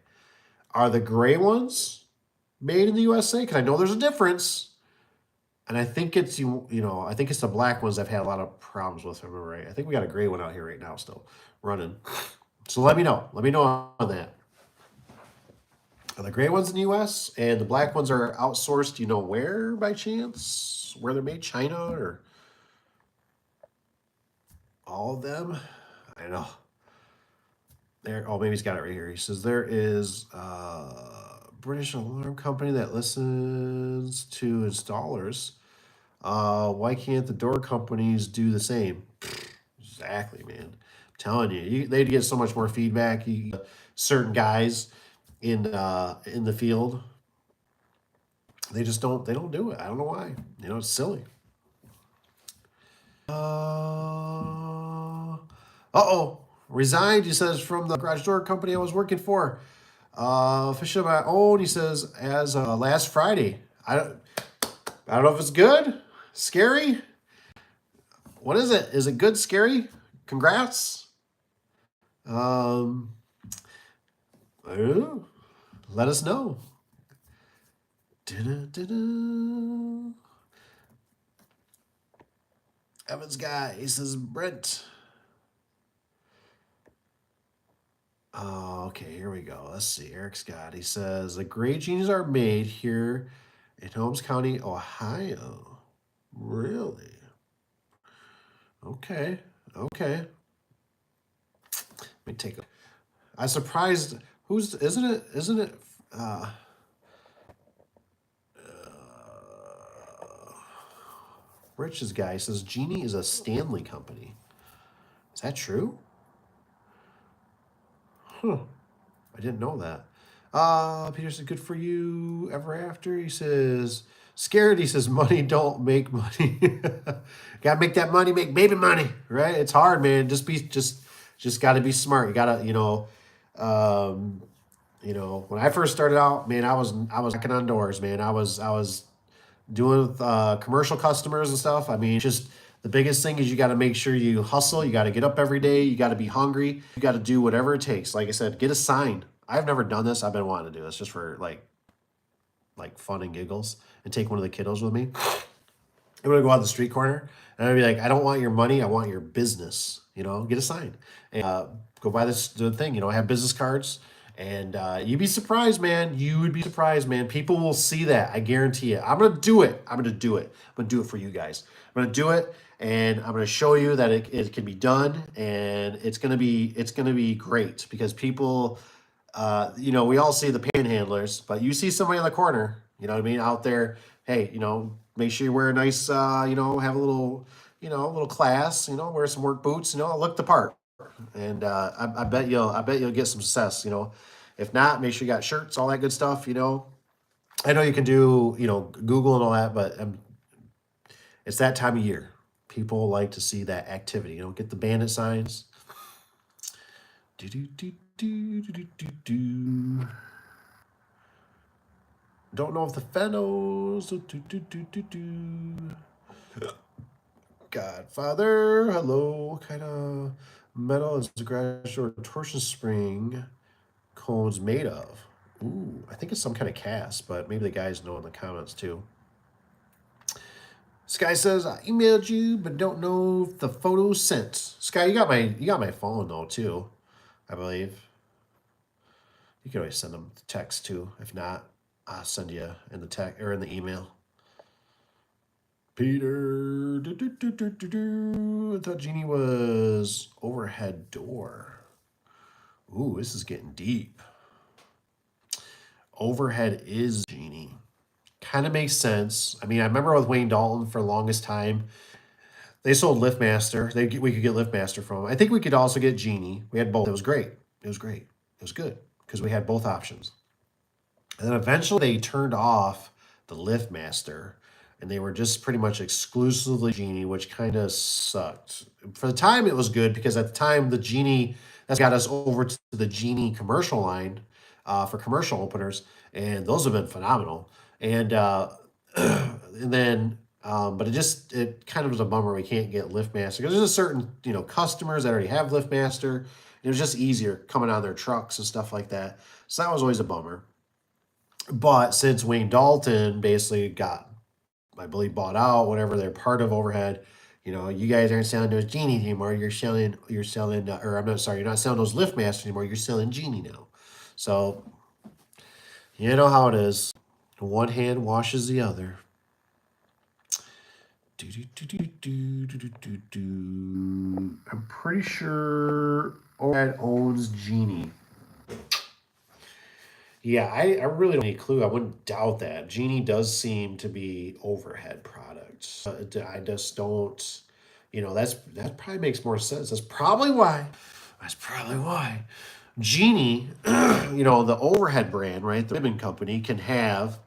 Are the gray ones made in the USA? Because I know there's a difference. And I think it's I think it's the black ones I've had a lot of problems with. If I remember right. I think we got a gray one out here right now still running. So let me know. Let me know on that. Are the gray ones in the U.S. and the black ones are outsourced? Do you know where by chance? Where they're made? China or all of them? I know. There. Oh, maybe he's got it right here. He says there is a British alarm company that listens to installers. Why can't the door companies do the same? Exactly, man. I'm telling you, they'd get so much more feedback. Certain guys in the field, they just don't. They don't do it. I don't know why. It's silly. Uh oh. Resigned, he says, from the garage door company I was working for. Officially on my own, he says, as last Friday. I don't know if it's good, scary. What is it? Is it good, scary? Congrats. Um, I don't know. Let us know. Da-da-da-da. Evan's guy, he says, Brent. Oh, okay, here we go. Let's see. Eric Scott, he says, the gray jeans are made here in Holmes County, Ohio. Really? Okay. Okay. Let me take a. I'm surprised. Isn't it? Rich's guy says Genie is a Stanley company. Is that true? Huh. I didn't know that. Peter said, good for you ever after. He says, scared. He says, money don't make money. Gotta make that money, make baby money, right? It's hard, man. Just gotta be smart. You gotta, when I first started out, man, I was knocking on doors, man. I was doing with commercial customers and stuff. I mean, just the biggest thing is you got to make sure you hustle. You got to get up every day. You got to be hungry. You got to do whatever it takes. Like I said, get a sign. I've never done this. I've been wanting to do this just for like fun and giggles, and take one of the kiddos with me. I'm gonna go out the street corner and I'd be like, I don't want your money. I want your business. Get a sign and go buy the thing. Have business cards. And you'd be surprised, man. You would be surprised, man. People will see that. I guarantee it. I'm gonna do it. I'm gonna do it. I'm gonna do it for you guys. I'm gonna do it, and I'm gonna show you that it can be done, and it's gonna be great because people, we all see the panhandlers, but you see somebody in the corner, you know what I mean, out there. Hey, make sure you wear a nice, have a little class, wear some work boots, look the part. And I bet you'll get some success. If not, make sure you got shirts, all that good stuff. I know you can do Google and all that, but it's that time of year. People like to see that activity. Get the bandit signs. Do do do do do do do. Don't know if the Phenos. Do do do do do. Godfather, hello. What kind of metal is the garage door torsion spring cones made of? Ooh, I think it's some kind of cast, but maybe the guys know in the comments too. Sky says, I emailed you, but don't know if the photo's sent. Sky, you got my phone though too, I believe. You can always send them text too. If not, I'll send you in the text or in the email. Peter, I thought Genie was overhead door. Ooh, this is getting deep. Overhead is Genie. Kind of makes sense. I mean, I remember with Wayne Dalton for the longest time, they sold LiftMaster. We could get LiftMaster from them. I think we could also get Genie. We had both. It was great. It was great. It was good because we had both options. And then eventually they turned off the LiftMaster and they were just pretty much exclusively Genie, which kind of sucked. For the time, it was good because at the time, the Genie, that's got us over to the Genie commercial line for commercial openers, and those have been phenomenal. And and then, but it kind of was a bummer we can't get LiftMaster because there's a certain customers that already have LiftMaster. It was just easier coming on their trucks and stuff like that. So that was always a bummer. But since Wayne Dalton basically got I believe bought out, whatever they're part of overhead. You know, you guys aren't selling those Genies anymore. Or I'm not sorry, you're not selling those Lift Masters anymore. You're selling Genie now. So, you know how it is. One hand washes the other. I'm pretty sure overhead owns Genie. Yeah, I really don't have any clue. I wouldn't doubt that. Genie does seem to be overhead products. I just don't, that probably makes more sense. That's probably why. That's probably why. Genie, the overhead brand, right? The ribbon company can have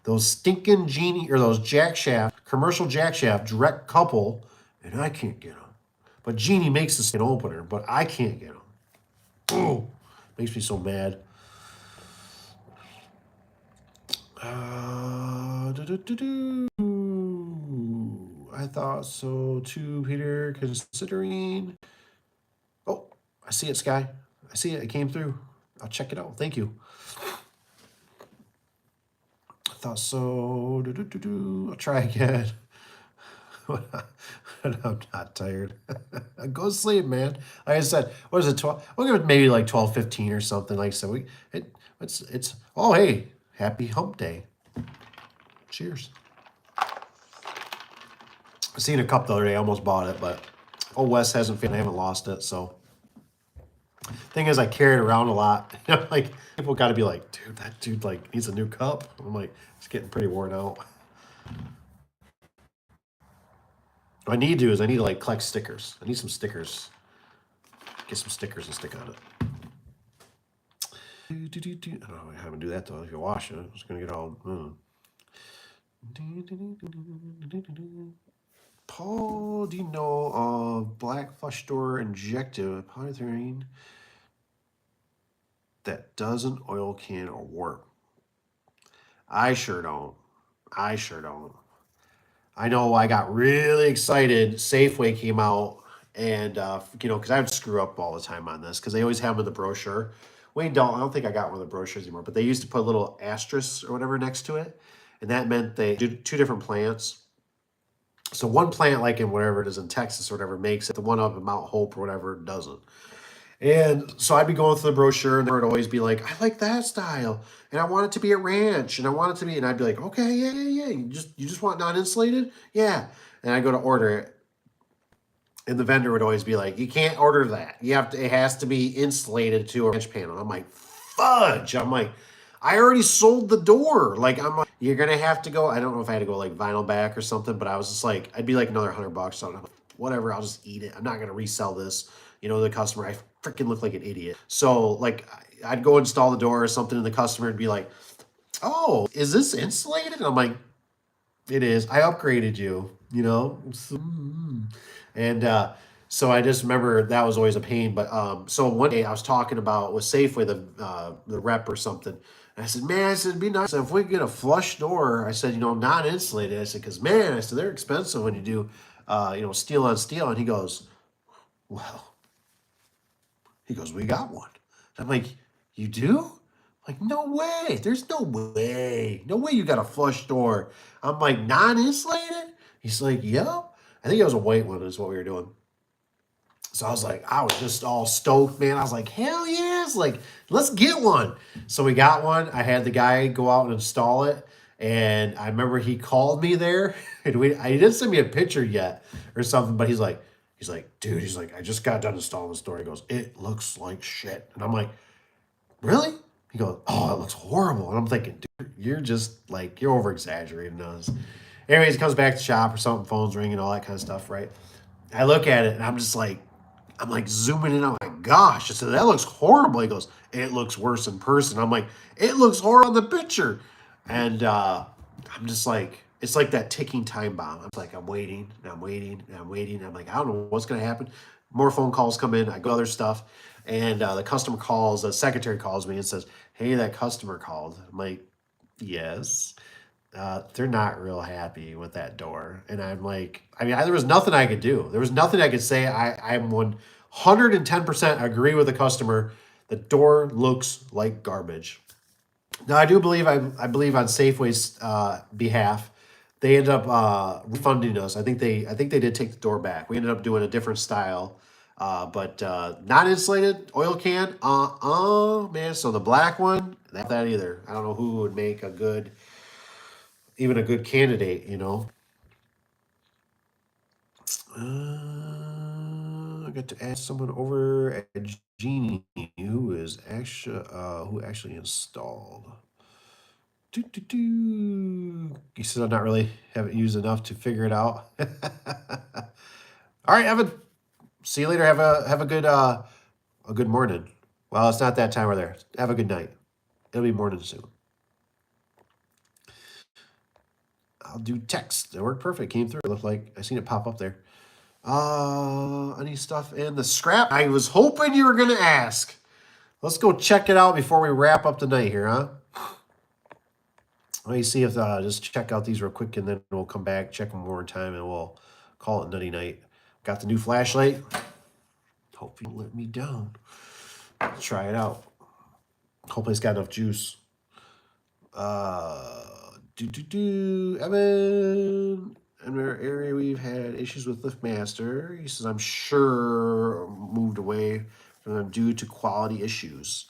those stinking Genie or those jack shaft, commercial jack shaft direct couple, and I can't get them. But Genie makes the skin opener, but I can't get them. Oh, makes me so mad. I thought so too, Peter, considering. Oh, I see it, Sky. I see it. It came through. I'll check it out. Thank you. I thought so. I'll try again. I'm not tired. Go to sleep, man. Like I said, what is it? 12? We'll give it maybe like 12:15 or something. Like I said, it's. Oh, hey, happy hump day. Cheers. I seen a cup the other day. I almost bought it, but Wes hasn't fit. I haven't lost it. So thing is, I carry it around a lot. Like people got to be like, dude, that dude like needs a new cup. I'm like, it's getting pretty worn out. What I need to do is I need to like collect stickers. I need some stickers. Get some stickers and stick on it. Oh, I haven't do that though. If you wash it, it's gonna get all. Paul, do you know of black flush door injective polyurethane that doesn't oil can or warp? I sure don't. I sure don't. I know I got really excited. Safeway came out, and because I would screw up all the time on this because they always have them in the brochure. Wayne don't. I don't think I got one of the brochures anymore, but they used to put a little asterisk or whatever next to it, and that meant they did two different plants. So one plant, like in wherever it is in Texas or whatever, makes it. The one up in Mount Hope or whatever doesn't. And so I'd be going through the brochure, and there would always be like, I like that style, and I want it to be a ranch, and I want it to be, and I'd be like, okay, yeah. You just want non-insulated, yeah. And I go to order it, and the vendor would always be like, you can't order that. It has to be insulated to a ranch panel. I'm like, fudge. I'm like, I already sold the door. Like, I'm like, you're gonna have to go. I don't know if I had to go like vinyl back or something, but I was just like, I'd be like another $100. So I'm like, whatever, I'll just eat it. I'm not gonna resell this. The customer, I freaking look like an idiot. So like, I'd go install the door or something, and the customer would be like, "Oh, is this insulated?" And I'm like, "It is. I upgraded you." And so I just remember that was always a pain. But so one day I was talking about with Safeway, the rep or something. And I said, man, it'd be nice if we could get a flush door. I said, non-insulated. I said, because man, I said, they're expensive when you do, steel on steel. And he goes, well, we got one. And I'm like, you do? I'm like, no way. There's no way. No way you got a flush door. I'm like, non-insulated? He's like, yep. I think it was a white one is what we were doing. So I was just all stoked, man. I was like, hell yes, like, let's get one. So we got one. I had the guy go out and install it. And I remember he called me there. And he didn't send me a picture yet or something, but he's like, dude, I just got done installing this door. He goes, it looks like shit. And I'm like, really? He goes, oh, it looks horrible. And I'm thinking, dude, you're just like, you're over exaggerating this. Anyways, he comes back to the shop or something, phone's ringing, all that kind of stuff, right? I look at it and I'm like zooming in. I'm like, gosh. I said, that looks horrible. He goes, it looks worse in person. I'm like, it looks horrible on the picture. And I'm just like, it's like that ticking time bomb. I'm like, I'm waiting, and I'm waiting, and I'm waiting. I'm like, I don't know what's going to happen. More phone calls come in. I go other stuff. And the secretary calls me and says, hey, that customer called. I'm like, yes. They're not real happy with that door. And I'm like, there was nothing I could do. There was nothing I could say. I'm 110% agree with the customer. The door looks like garbage. Now, I do believe, I believe on Safeway's behalf they ended up refunding us. I think they did take the door back. We ended up doing a different style, but not insulated oil can. Man. So the black one, not that either. I don't know who would make even a good candidate. I got to add someone over at Genie who actually installed. He said I'm not really haven't used enough to figure it out. All right, Evan. See you later. Have a good morning. Well, it's not that time over there. Have a good night. It'll be morning soon. I'll do text. It worked perfect. Came through. It looked like I seen it pop up there. Any stuff in the scrap? I was hoping you were gonna ask. Let's go check it out before we wrap up the night here, huh? Let me see if just check out these real quick, and then we'll come back, check them one more time, and we'll call it nutty night. Got the new flashlight. Hope you don't let me down. Let's try it out. Hopefully it's got enough juice. Evan. In our area, we've had issues with LiftMaster. He says, I'm sure moved away from them due to quality issues.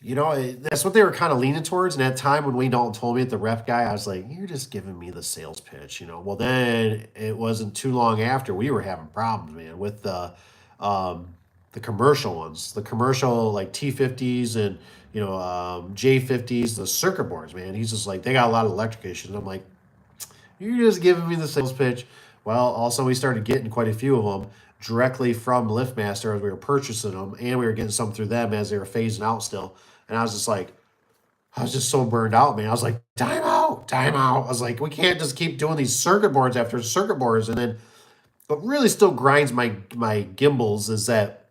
That's what they were kind of leaning towards. And at the time when Wayne Dalton told me at the rep guy, I was like, you're just giving me the sales pitch, Well, then it wasn't too long after we were having problems, man, with the commercial ones, the commercial like T50s and, J50s, the circuit boards, man. He's just like, they got a lot of electric issues. I'm like, you're just giving me the sales pitch. Well, also we started getting quite a few of them directly from LiftMaster as we were purchasing them, and we were getting some through them as they were phasing out still. And I was just so burned out, man. I was like, time out, time out. I was like, we can't just keep doing these circuit boards after circuit boards. And then, what really still grinds my gimbals is that,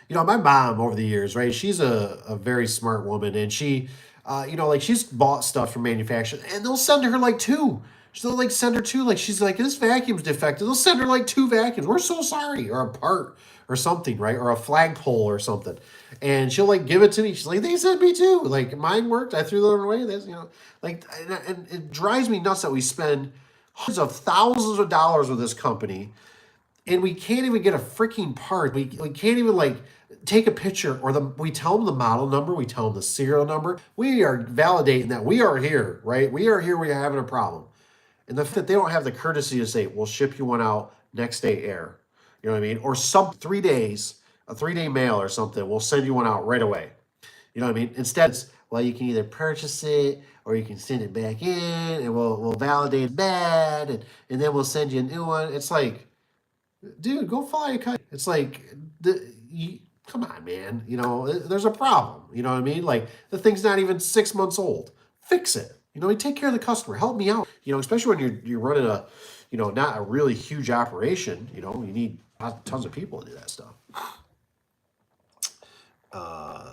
my mom over the years, right? She's a very smart woman, and she, she's bought stuff from manufacturers, and they'll send her like two. They'll like send her two. Like she's like, this vacuum's defective. They'll send her like two vacuums. We're so sorry, or a part or something, right? Or a flagpole or something. And she'll like give it to me. She's like, they sent me two. Like mine worked. I threw them away. That's and it drives me nuts that we spend hundreds of thousands of dollars with this company, and we can't even get a freaking part. We can't even like take a picture we tell them the model number, we tell them the serial number. We are validating that we are here, right? We are here. We are having a problem. And the fact that they don't have the courtesy to say, we'll ship you one out next day air. You know what I mean? Or some 3 days, a 3-day mail or something, we'll send you one out right away. You know what I mean? Instead, it's, well, you can either purchase it or you can send it back in and we'll validate it bad and then we'll send you a new one. It's like, dude, go fly a kite. It's like, come on, man. There's a problem. You know what I mean? Like, the thing's not even 6 months old. Fix it. Take care of the customer. Help me out. Especially when you're running a, not a really huge operation. You need tons of people to do that stuff.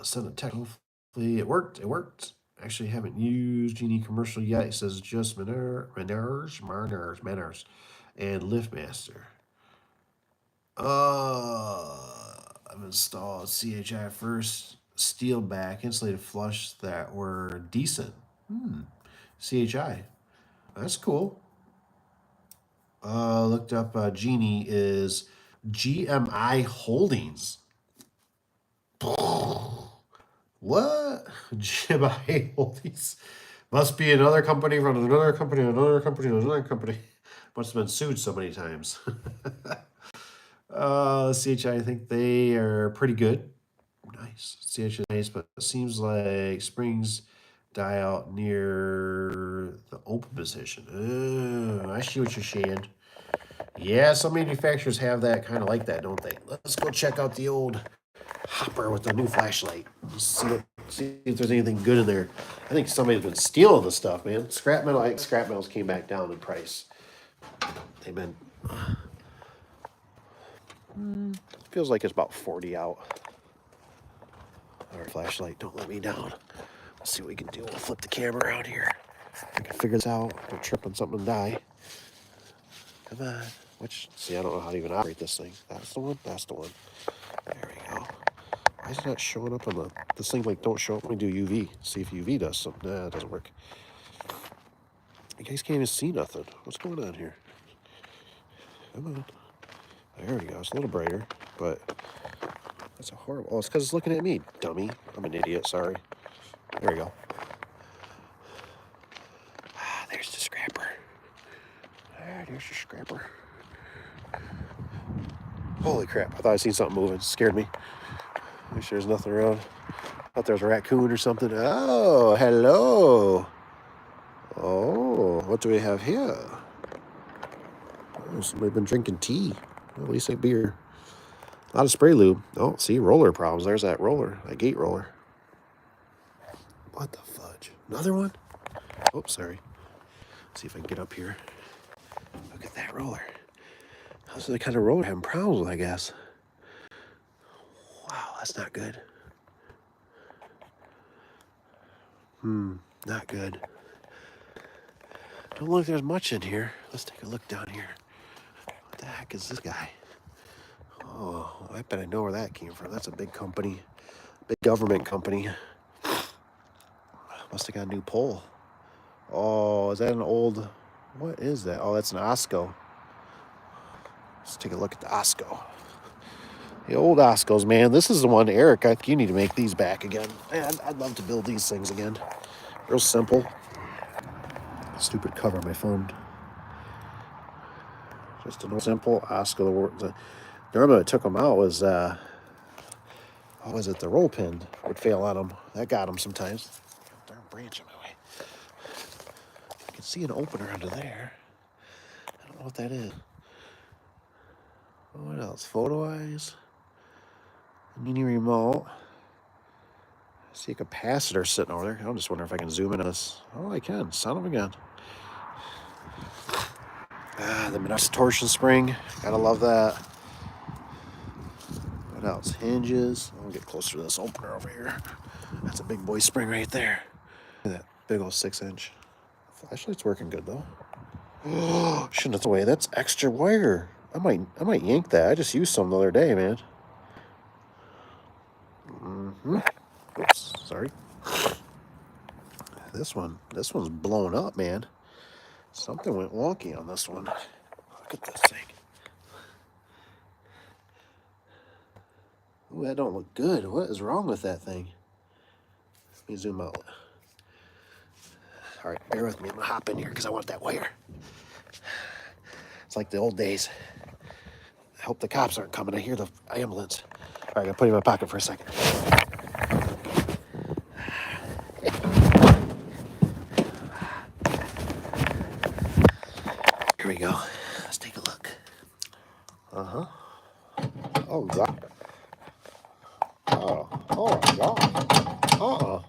Send a text. Hopefully it worked. It worked. Actually, haven't used Genie commercial yet. It says just Mariners, and LiftMaster. I've installed CHI first steel back insulated flush that were decent. CHI. That's cool. Looked up Genie is GMI Holdings. What? GMI Holdings. Must be another company from another company, another company, another company. Must have been sued so many times. CHI, I think they are pretty good. Nice. CHI is nice, but it seems like springs die out near the open position. I see what you're saying. Yeah, some manufacturers have that kind of like that, don't they? Let's go check out the old hopper with the new flashlight. See if there's anything good in there. I think somebody's been stealing the stuff, man. Scrap metals came back down in price. They've been feels like it's about 40 out. Our flashlight, don't let me down. Let's see what we can do. We'll flip the camera around here. I can figure this out. Don't trip on something and die. Come on. See, I don't know how to even operate this thing. That's the one. That's the one. There we go. Why is it not showing up on this thing? Like, don't show up. Let me do UV. See if UV does something. Nah, it doesn't work. You guys can't even see nothing. What's going on here? Come on. There we go. It's a little brighter, but that's a horrible. Oh, it's because it's looking at me, dummy. I'm an idiot. Sorry. There we go. Ah, there's the scrapper. There's the scrapper. Holy crap. I thought I seen something moving. It scared me. Make sure there's nothing around. Thought there was a raccoon or something. Oh, hello. Oh, what do we have here? Oh, somebody been drinking tea. Well, at least like beer. A lot of spray lube. Oh, see, roller problems. There's that roller, that gate roller. What the fudge? Another one? Oh, sorry. Let's see if I can get up here. Look at that roller. Those are the kind of roller I'm having problems with, I guess. Wow, that's not good. Not good. Don't look like there's much in here. Let's take a look down here. What the heck is this guy? Oh, I bet I know where that came from. That's a big company. Big government company. Must have got a new pole. Oh, is that an old... What is that? Oh, that's an Osco. Let's take a look at the Osco. The old Oscos, man. This is the one, Eric, I think you need to make these back again. Man, I'd love to build these things again. Real simple. Stupid cover on my phone. Just a simple Osco. Normally what took them out was, what was it? The roll pin would fail on them. That got them sometimes. Darn branch in my way. I can see an opener under there. I don't know what that is. What else? Photo eyes. Mini remote. I see a capacitor sitting over there. I'm just wondering if I can zoom in on this. Oh, I can. Son of a gun. The Minus torsion spring. Gotta love that. What else? Hinges. I'll get closer to this opener over here. That's a big boy spring right there. Look at that big old 6-inch. Flashlight's working good though. Oh, shouldn't have thrown away. That's extra wire. I might yank that. I just used some the other day, man. Oops, sorry. This one's blown up, man. Something went wonky on this one. Look at this thing. Ooh, that don't look good. What is wrong with that thing? Let me zoom out. All right, bear with me. I'm gonna hop in here because I want that wire. It's like the old days. I hope the cops aren't coming. I hear the ambulance. All right, I gotta put it in my pocket for a second. Here we go. Let's take a look. Oh, God. Oh, my God. Oh,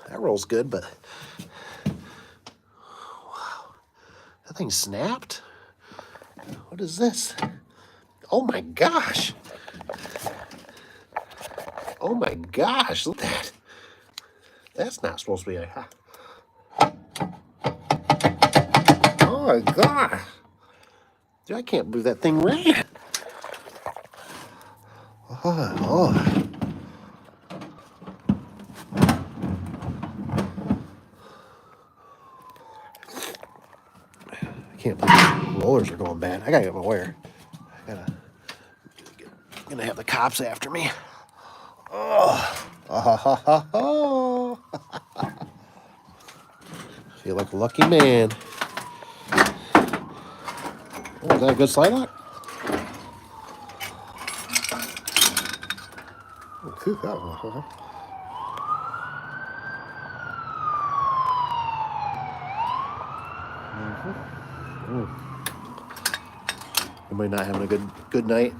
that rolls good, but... Wow. That thing snapped? What is this? Oh, my gosh. Oh, my gosh. Look at that. That's not supposed to be a... Oh, my gosh. Dude, I can't believe that thing ran. Oh. I can't believe the rollers are going bad. I gotta get my wire. I'm gonna have the cops after me. Oh. Feel like a lucky man. Oh, is that a good slide lock? Oh, that one. Anybody not having a good night?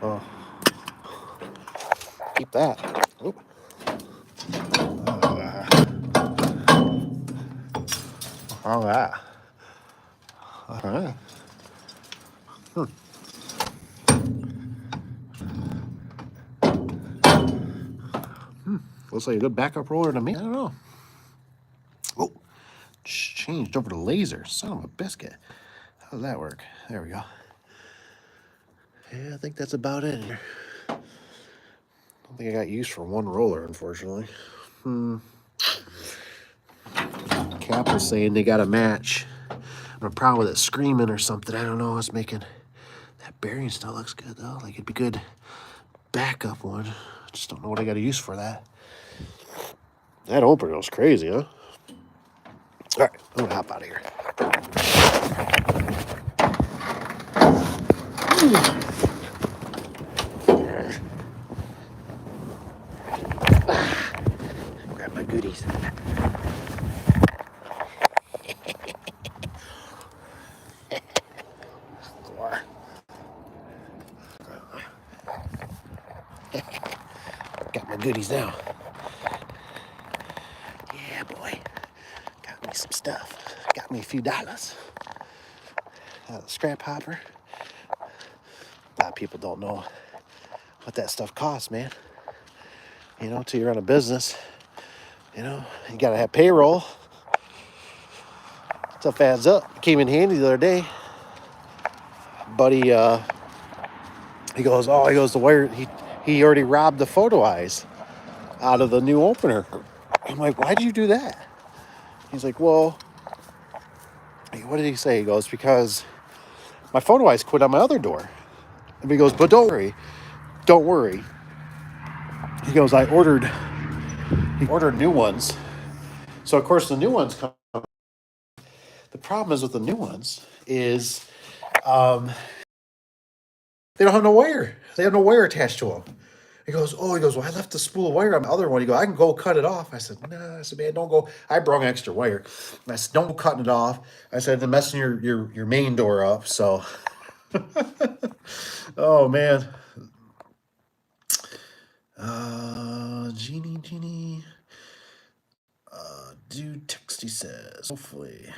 Oh. Keep that. Oop. All right. All right. Looks like a good backup roller to me. I don't know. Oh, changed over to laser. Son of a biscuit. How does that work? There we go. Yeah, I think that's about it here. I don't think I got used for one roller, unfortunately. Cap was saying they got a match. I'm probably with it screaming or something. I don't know. It's making that bearing still looks good though. Like it'd be good backup one. I just don't know what I got to use for that. That opener was crazy, huh? All right, I'm gonna hop out of here. Grab my goodies. Got my goodies now. Yeah, boy. Got me some stuff. Got me a few dollars. Scrap hopper. A lot of people don't know what that stuff costs, man. You know, till you run a business, you know, you gotta have payroll. Stuff adds up. Came in handy the other day. Buddy, he goes, the wire, he already robbed the photo eyes out of the new opener. I'm like, why did you do that? He's like, well, what did he say? He goes, because my photo eyes quit on my other door. And he goes, but don't worry. He goes, he ordered new ones. So of course the new ones come. The problem is with the new ones is they don't have no wire. They have no wire attached to them. He goes, well, I left the spool of wire on the other one. He goes, I can go cut it off. I said, nah. I said, man, don't go. I brought extra wire. And I said, don't go cutting it off. I said, they're messing your main door up. So, oh man. Genie. Dude text, he says, hopefully.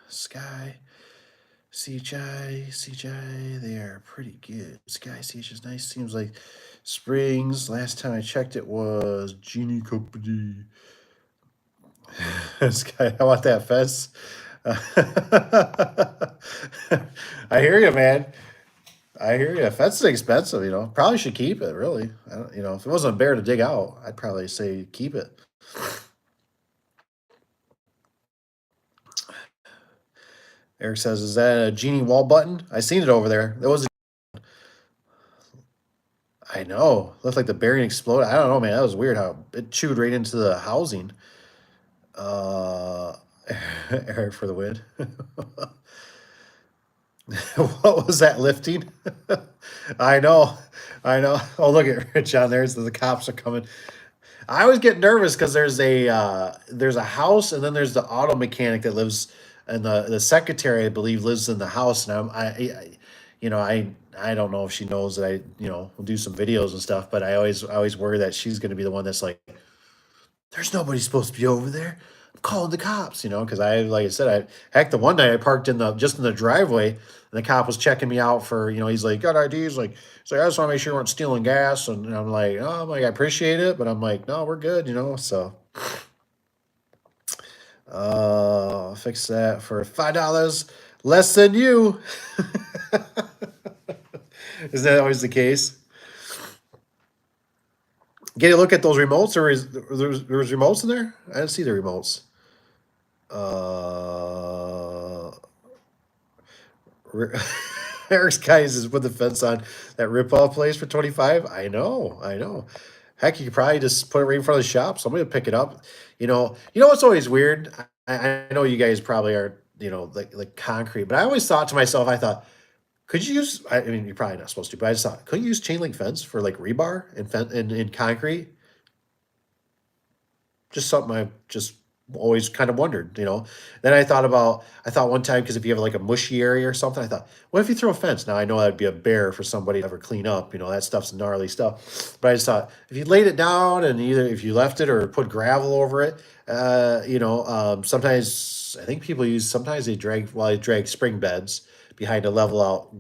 Sky. CHI, they are pretty good. Sky CH is nice. Seems like Springs. Last time I checked, it was Genie Company. Sky, how about that fence? I hear you, man. I hear you. Fence is expensive, you know. Probably should keep it, really. I don't, you know, if it wasn't a bear to dig out, I'd probably say keep it. Eric says, is that a Genie wall button? I seen it over there. There was I know. Looked like the bearing exploded. I don't know, man. That was weird how it chewed right into the housing. Uh, Eric for the win. What was that lifting? I know. Oh, look at Rich on there. So the cops are coming. I always get nervous because there's a house and then there's the auto mechanic that lives and the secretary I believe lives in the house and you know I don't know if she knows that I will do some videos and stuff, but I always worry that she's going to be the one that's like, there's nobody supposed to be over there. I'm calling the cops, because like I said, the one night I parked just in the driveway, and the cop was checking me out for, he's like, got IDs, he's like, I just want to make sure you weren't stealing gas, and I'm like, oh, I appreciate it, but I'm like, no, we're good, so. I'll fix that for $5 less than you. Is that always the case? Get a look at those remotes, or there's remotes in there? I didn't see the remotes. Eric's guys is put the fence on that rip-off place for 25. I know. Heck, you could probably just put it right in front of the shop. Somebody will pick it up. You know what's always weird? I know you guys probably are, like concrete, but I always thought to myself, could you use? I mean, you're probably not supposed to, but I just thought, could you use chain link fence for like rebar and in concrete? Just something I just always kind of wondered, Then I thought one time, because if you have like a mushy area or something, I thought, what if you throw a fence? Now I know that'd be a bear for somebody to ever clean up, that stuff's gnarly stuff. But I just thought, if you laid it down and either if you left it or put gravel over it, sometimes I think sometimes they drag spring beds behind to level out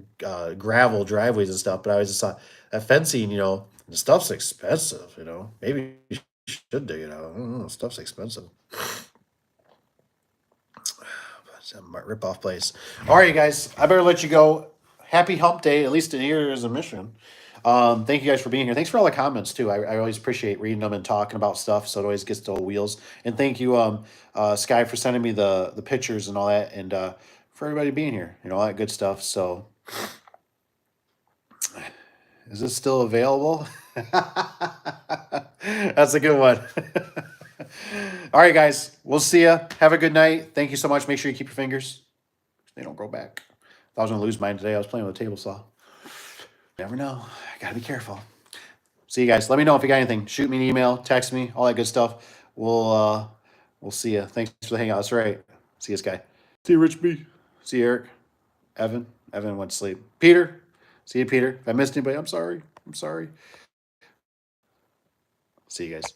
gravel driveways and stuff. But I always just thought that fencing, the stuff's expensive, maybe you should dig it out. I don't know. Stuff's expensive. But Rip off place. All right, you guys. I better let you go. Happy hump day, at least here is a mission. Thank you guys for being here. Thanks for all the comments too. I always appreciate reading them and talking about stuff, so it always gets to wheels. And thank you, Sky, for sending me the pictures and all that, and for everybody being here. You know, all that good stuff. So, is this still available? That's a good one. All right, guys. We'll see ya. Have a good night. Thank you so much. Make sure you keep your fingers. They don't grow back. If I was going to lose mine today, I was playing with a table saw. Never know. I got to be careful. See you guys. Let me know if you got anything. Shoot me an email, text me, all that good stuff. We'll see you. Thanks for the hangout. That's right. See you, Sky. See you, Rich B. See you, Eric. Evan. Evan went to sleep. Peter. See you, Peter. If I missed anybody, I'm sorry. I'm sorry. See you guys.